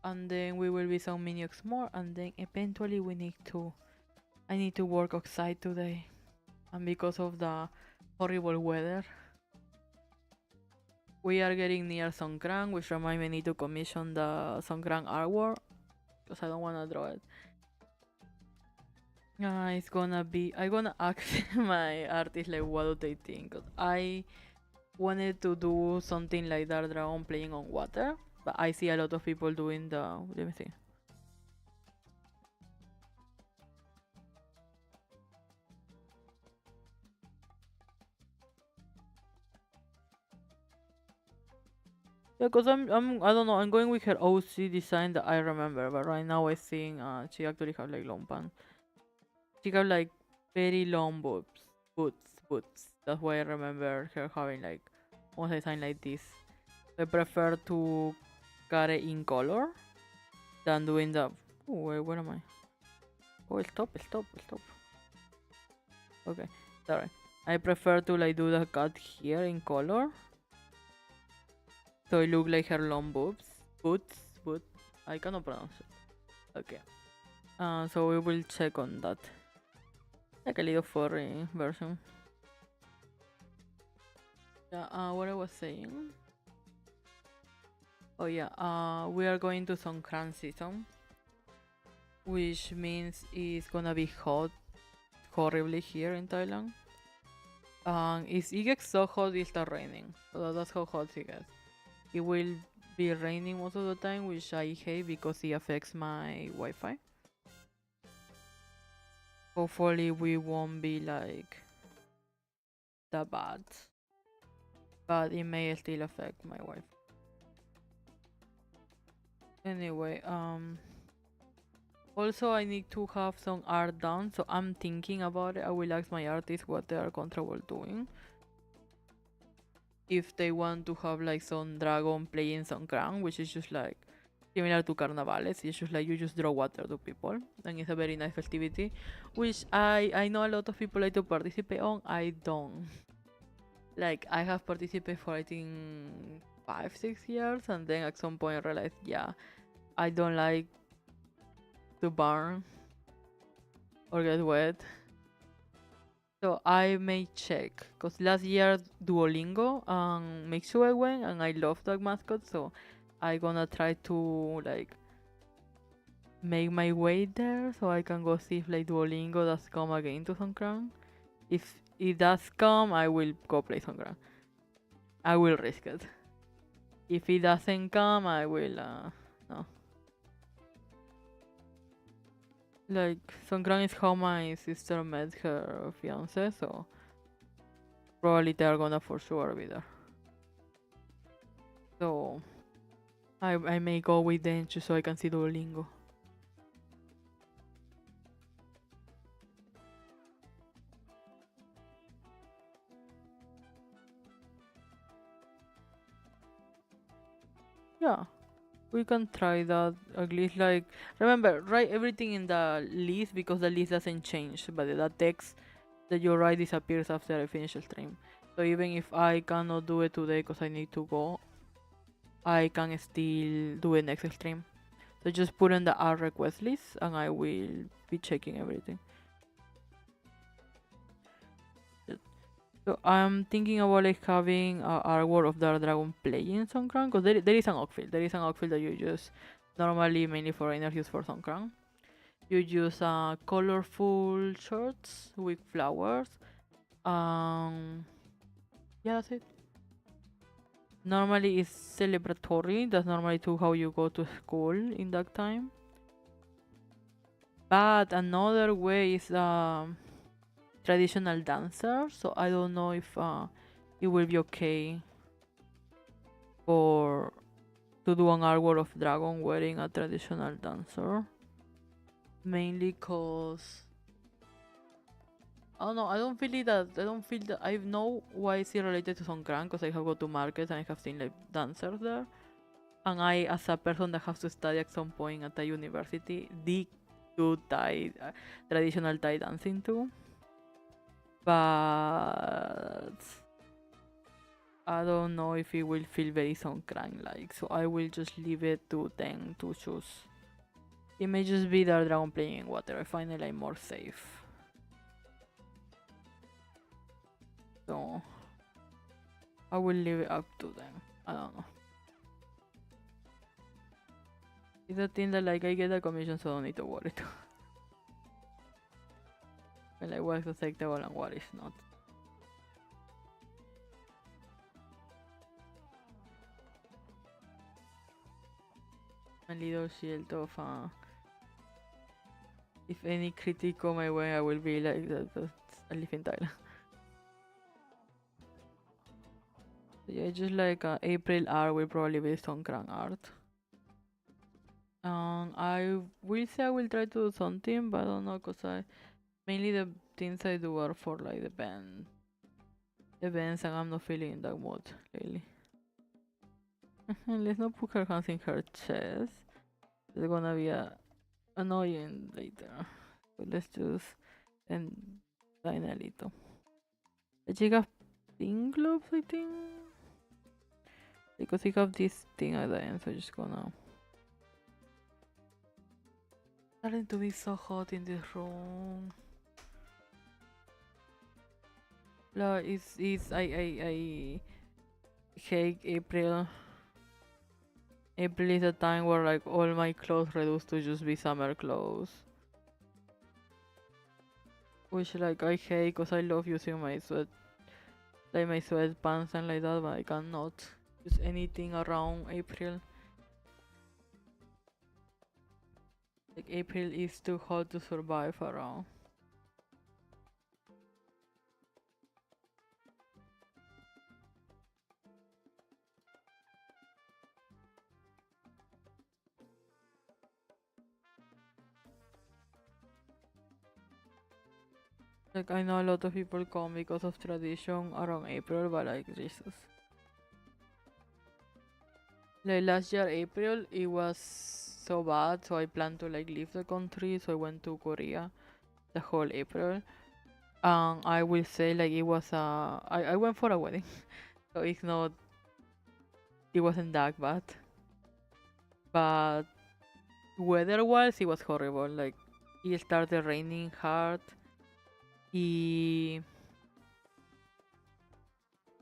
And then we will be some minutes more, and then eventually I need to work outside today, and because of the horrible weather, we are getting near Songkran, which reminds me I need to commission the Songkran artwork, because I don't wanna draw it. It's gonna be. I'm gonna ask my artist like what do they think. 'Cause I wanted to do something like that dragon playing on water, but I see a lot of people doing the. Let me see. Yeah, cause I don't know. I'm going with her OC design that I remember, but right now I think she actually have like long pants. She got like very long boots. That's why I remember her having like one design like this. I prefer to cut it in color than doing the. Oh, where am I? Oh, stop. Okay, sorry. I prefer to like do the cut here in color, so it look like her long boots. I cannot pronounce it. Okay. So we will check on that. Like a little furry version. Yeah. What I was saying. Oh yeah. We are going to Songkran season, which means it's gonna be hot, horribly here in Thailand. If it gets so hot, it start raining. So that's how hot it gets. It will be raining most of the time, which I hate because it affects my Wi-Fi. Hopefully, we won't be like that bad, but it may still affect my Wi-Fi. Anyway, also I need to have some art done, so I'm thinking about it. I will ask my artists what they are comfortable doing. If they want to have like some dragon playing some crown, which is just like similar to carnavales. It's just like you just draw water to people, and it's a very nice festivity, which I know a lot of people like to participate on. I don't. Like I have participated for I think 5 6 years, and then at some point I realized, yeah, I don't like to burn or get wet. So I may check, cause last year Duolingo makes sure I went, and I love that mascot. So I gonna try to like make my way there so I can go see if like Duolingo does come again to Songkran. If it does come, I will go play Songkran. I will risk it. If it doesn't come, I will no. Like Songkran is how my sister met her fiance, so probably they're gonna for sure be there. So I may go with them just so I can see Duolingo. Yeah, we can try that at least. Like, remember, write everything in the list because the list doesn't change, but the text that you write disappears after I finish the stream. So even if I cannot do it today because I need to go, I can still do it next stream. So just put in the art request list and I will be checking everything. So I'm thinking about like having artwork of the dragon playing Songkran, because there is an outfit. There is an outfit that you use normally mainly foreigners use for Songkran. You use colorful shirts with flowers. Yeah, that's it. Normally it's celebratory. That's normally to how you go to school in that time. But another way is traditional dancer, so I don't know if it will be okay for to do an artwork of dragon wearing a traditional dancer. Mainly cause I don't know. I don't feel it that I don't feel that I know why it's related to Songkran because I have go to markets and I have seen like dancers there. And I, as a person that has to study at some point at a university, did do Thai traditional Thai dancing too. But I don't know if it will feel very Songkran like, so I will just leave it to them to choose. It may just be their dragon playing in water. I find it like more safe. So I will leave it up to them. I don't know. It's a thing that like I get a commission, so I don't need to worry too. And like what is acceptable and what is not. A little shield of if any critic come my way, I will be like that. I live in Thailand. So yeah, just like April art will probably be Songkran art. I will say I will try to do something, but I don't know, cause I mainly the things I do are for like the band events, and I'm not feeling in that mood lately. Let's not put her hands in her chest. It's gonna be annoying later. So let's just end Dynalito. She got pink gloves, I think. Because he have this thing at the end, so just gonna. Starting to be so hot in this room. No, it's I hate April. April is a time where like all my clothes reduce to just be summer clothes. Which like I hate because I love using my like my sweatpants and like that, but I cannot use anything around April. Like April is too hot to survive around. Like I know a lot of people come because of tradition around April, but like Jesus. Like last year April it was so bad, so I planned to like leave the country, so I went to Korea the whole April. I will say like it was I went for a wedding, so it's not it wasn't that bad. But weather-wise it was horrible. Like it started raining hard. It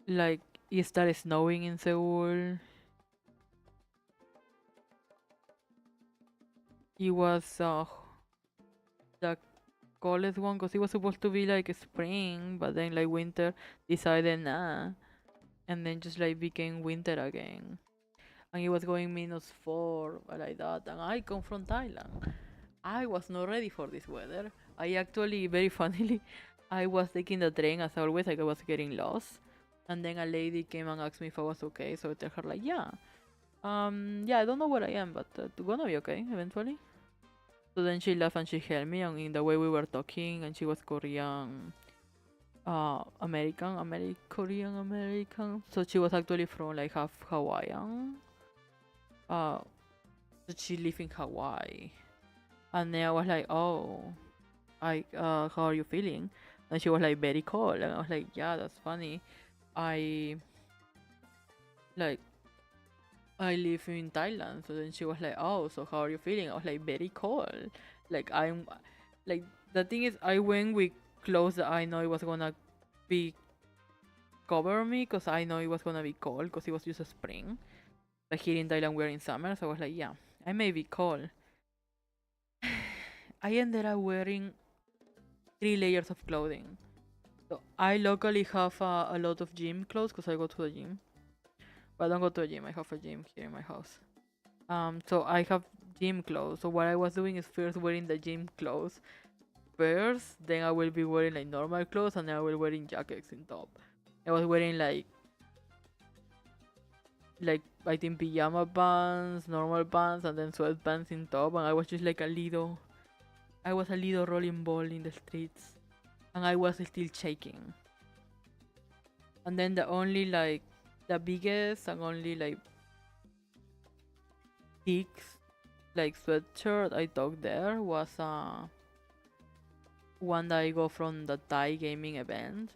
like it started snowing in Seoul. It was the coldest one because it was supposed to be like spring, but then like winter decided nah, and then just like became winter again. And it was going -4 like that. And I come from Thailand. I was not ready for this weather. I actually, very funnily, I was taking the train as always, like I was getting lost. And then a lady came and asked me if I was okay. So I tell her like, yeah, I don't know where I am, but gonna be okay eventually. So then she laughed and she helped me, and in the way we were talking, and she was Korean, Korean American. So she was actually from like half Hawaiian. Uh, so she lived in Hawaii, and then I was like, oh, how are you feeling? And she was like, very cold, and I was like, yeah, that's funny. I like I live in Thailand. So then she was like, oh, so how are you feeling? I was like, very cold. Like I'm like the thing is I went with clothes that I know it was gonna be cover me because I know it was gonna be cold because it was just a spring. But here in Thailand we're in summer, so I was like, yeah, I may be cold. I ended up wearing 3 layers of clothing. So I locally have a lot of gym clothes because I go to the gym. But I don't go to a gym. I have a gym here in my house. So I have gym clothes. So what I was doing is first wearing the gym clothes, pairs, then I will be wearing like normal clothes and then I will wearing jackets in top. I was wearing like I think pajama pants, normal pants, and then sweatpants in top, and I was just like I was a little rolling ball in the streets, and I was still shaking. And then the biggest and only like big like sweatshirt I took there was one that I got from the Thai gaming event.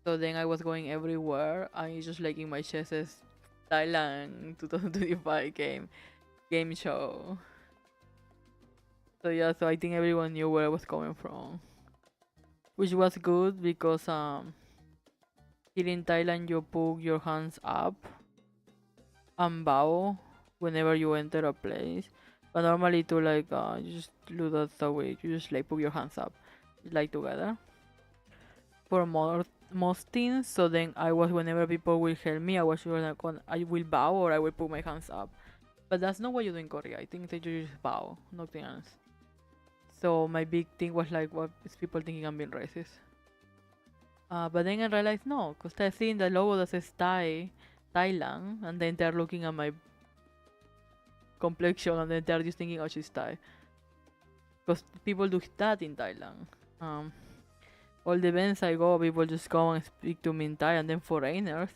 So then I was going everywhere, and it's just like in my chest says Thailand 2025 game show. So yeah, so I think everyone knew where I was coming from, which was good because here in Thailand you put your hands up and bow whenever you enter a place. But normally to like you just do that the way you just like put your hands up, like together for most things. So then I was whenever people will help me, I was sure like I will bow or I will put my hands up. But that's not what you do in Korea. I think that you just bow, nothing else. So my big thing was like, what is people thinking I'm being racist? But then I realized no, because they're seeing the logo that says Thailand, and then they're looking at my complexion, and then they're just thinking, oh, she's Thai. Because people do that in Thailand. All the events I go, people just come and speak to me in Thai, and then foreigners.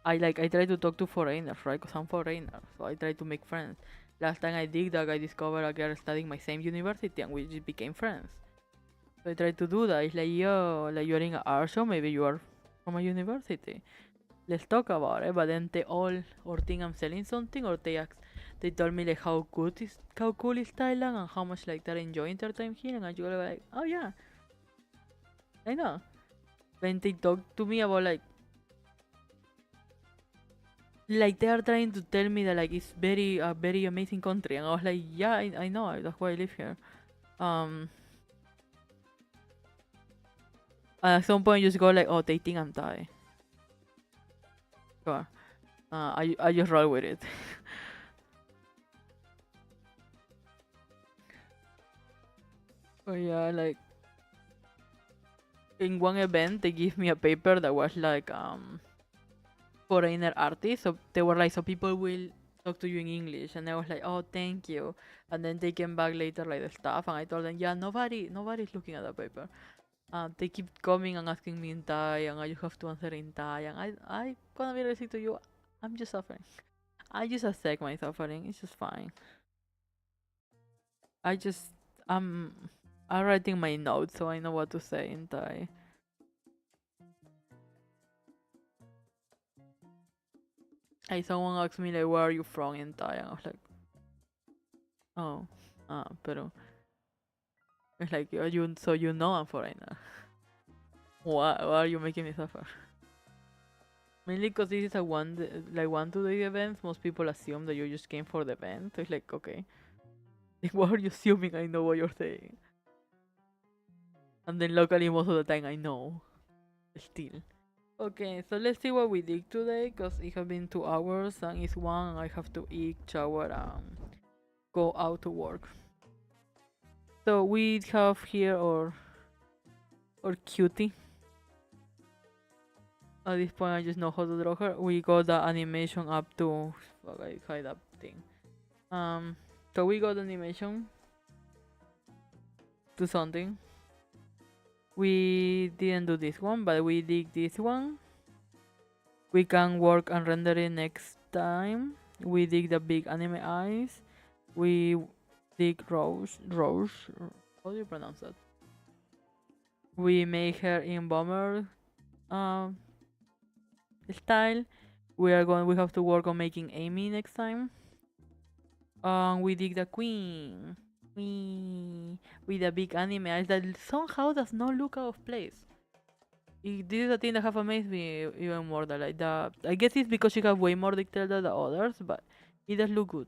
I try to talk to foreigners, right? Because I'm foreigner, so I try to make friends. Last time I did that, I discovered a girl studying my same university, and we just became friends. So I try to do that. It's like, yo, like you're in an art show, maybe you are from a university. Let's talk about it. But then they all or think I'm selling something, or they told me like how cool is Thailand and how much like they're enjoying their time here, and I go like, oh yeah, I know. When they talk to me about like they are trying to tell me that like it's very amazing country, and I was like, yeah, I know, that's why I live here. At some point you just go like, oh, they think I'm Thai. Sure. I just roll with it. But yeah, like in one event they give me a paper that was like foreigner artists, so they were like, so people will talk to you in English, and I was like, oh, thank you. And then they came back later like the stuff, and I told them, yeah, nobody's looking at the paper. They keep coming and asking me in Thai, and I just have to answer in Thai, and I gonna be honest to you, I'm just suffering. I just accept my suffering. It's just fine. I just I'm writing my notes so I know what to say in Thai. Like someone asked me like, where are you from in Thai, and I was like, oh, pero it's like, you so you know I'm foreigner. Why are you making me suffer? Mainly because this is a like 1 2 day event. Most people assume that you just came for the event. So it's like, okay, like, why are you assuming I know what you're saying? And then locally, most of the time, I know. Still. Okay, so let's see what we did today, because it has been 2 hours and it's 1 and I have to eat, shower, go out to work. So we have here our cutie. At this point I just know how to draw her. We got the animation up to I hide that thing. So we got animation to something. We didn't do this one, but we did this one. We can work and render it next time. We did the big anime eyes. We did Rose. How do you pronounce that? We make her in bomber style. We have to work on making Amy next time. We did the queen. With the big anime eyes that somehow does not look out of place. This is the thing that have amazed me even more. That like I guess it's because she have way more detail than the others, but it does look good.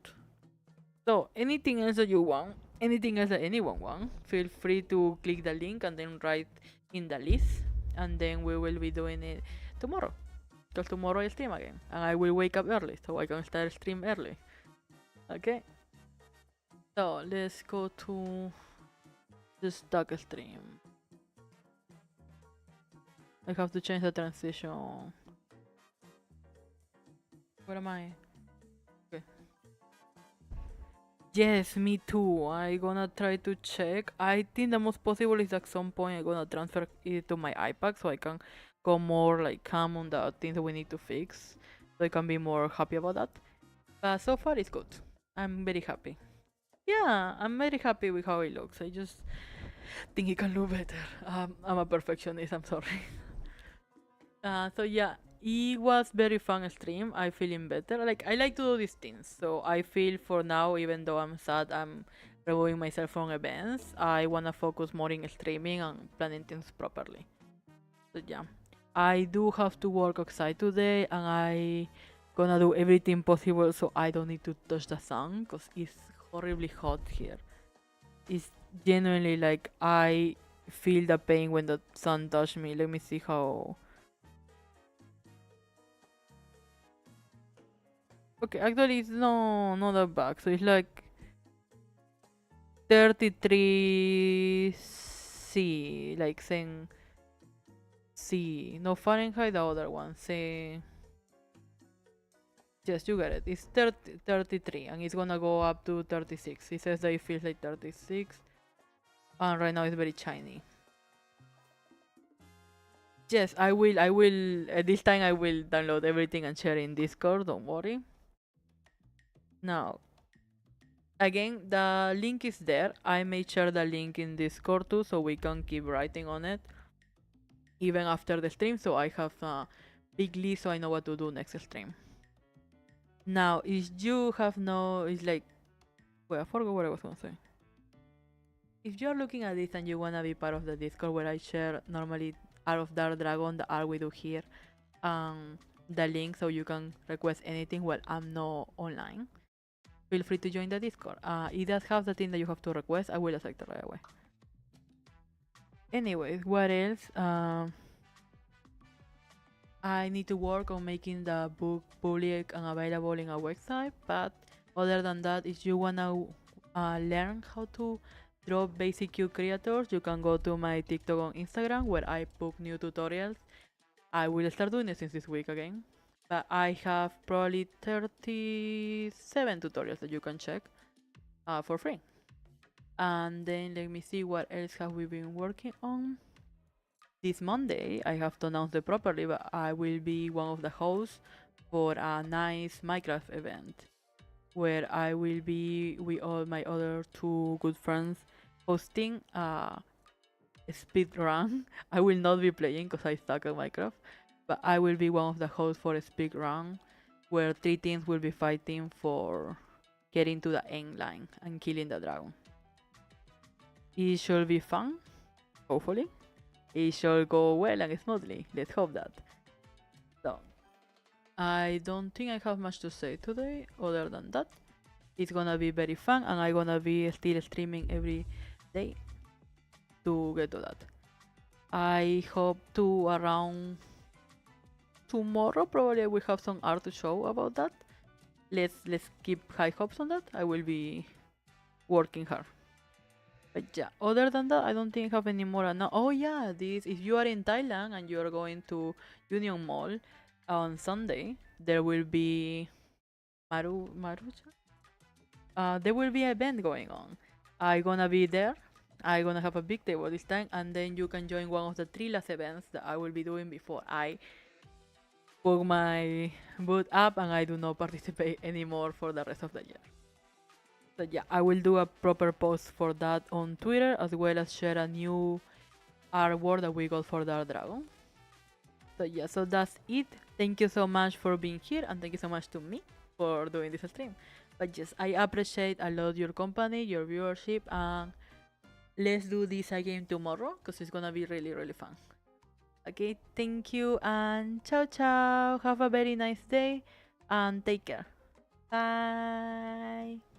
So anything else that you want, anything else that anyone want, feel free to click the link and then write in the list, and then we will be doing it tomorrow. Because tomorrow I stream again, and I will wake up early so I can start stream early. Okay. So let's go to Just stuck stream. I have to change the transition. Where am I? Okay. Yes, me too. I gonna try to check. I think the most possible is at some point I gonna transfer it to my iPad so I can go more like calm on the things that we need to fix. So I can be more happy about that. But so far it's good. I'm very happy. Yeah, I'm very happy with how it looks. I just think it can look better. I'm a perfectionist. I'm sorry. So yeah, it was very fun stream. I feeling better. Like I like to do these things. So I feel for now, even though I'm sad, I'm removing myself from events. I wanna focus more in streaming and planning things properly. So yeah, I do have to work outside today, and I gonna do everything possible so I don't need to touch the sun because it's horribly hot here. It's genuinely like I feel the pain when the sun touch me. Let me see how. Okay, actually it's not that bad. So it's like 33 C, like saying C. No, Fahrenheit, the other one. Say yes, you get it. It's 33 and it's gonna go up to 36. It says that it feels like 36. And right now it's very shiny. Yes, I will this time I will download everything and share in Discord, don't worry. Now, again, the link is there. I may share the link in Discord too, so we can keep writing on it even after the stream. So I have a big list, so I know what to do next stream. Now, if you have no, it's like, well, I forgot what I was gonna say. If you're looking at this and you wanna be part of the Discord where I share normally Art of Dark Dragon, the art we do here, the link so you can request anything while I'm not online, feel free to join the Discord. It does have the thing that you have to request. I will accept it right away. Anyways, what else? I need to work on making the book public and available in a website. But other than that, if you wanna learn how to draw basic cute creators, you can go to my TikTok or Instagram where I put new tutorials. I will start doing it since this week again. But I have probably 37 tutorials that you can check for free. And then let me see what else have we been working on. This Monday, I have to announce it properly, but I will be one of the hosts for a nice Minecraft event where I will be with all my other two good friends hosting a speed run. I will not be playing because I suck at Minecraft, but I will be one of the hosts for a speed run where 3 teams will be fighting for getting to the end line and killing the dragon. It should be fun, hopefully. It should go well and smoothly. Let's hope that. So, I don't think I have much to say today other than that. It's gonna be very fun and I'm gonna be still streaming every day to get to that. I hope to around tomorrow probably I will have some art to show about that. Let's keep high hopes on that. I will be working hard. But yeah, other than that, I don't think I have any more. Oh yeah, this if you are in Thailand and you are going to Union Mall on Sunday, there will be Marucha. There will be an event going on. I gonna be there. I gonna have a big table this time, and then you can join one of the 3 last events that I will be doing before I put my boot up and I do not participate anymore for the rest of the year. So yeah, I will do a proper post for that on Twitter as well as share a new artwork that we got for Dark Dragon. So yeah, so that's it. Thank you so much for being here and thank you so much to me for doing this stream. But yes, I appreciate a lot your company, your viewership, and let's do this again tomorrow because it's gonna be really really fun. Okay, thank you and ciao ciao. Have a very nice day and take care. Bye.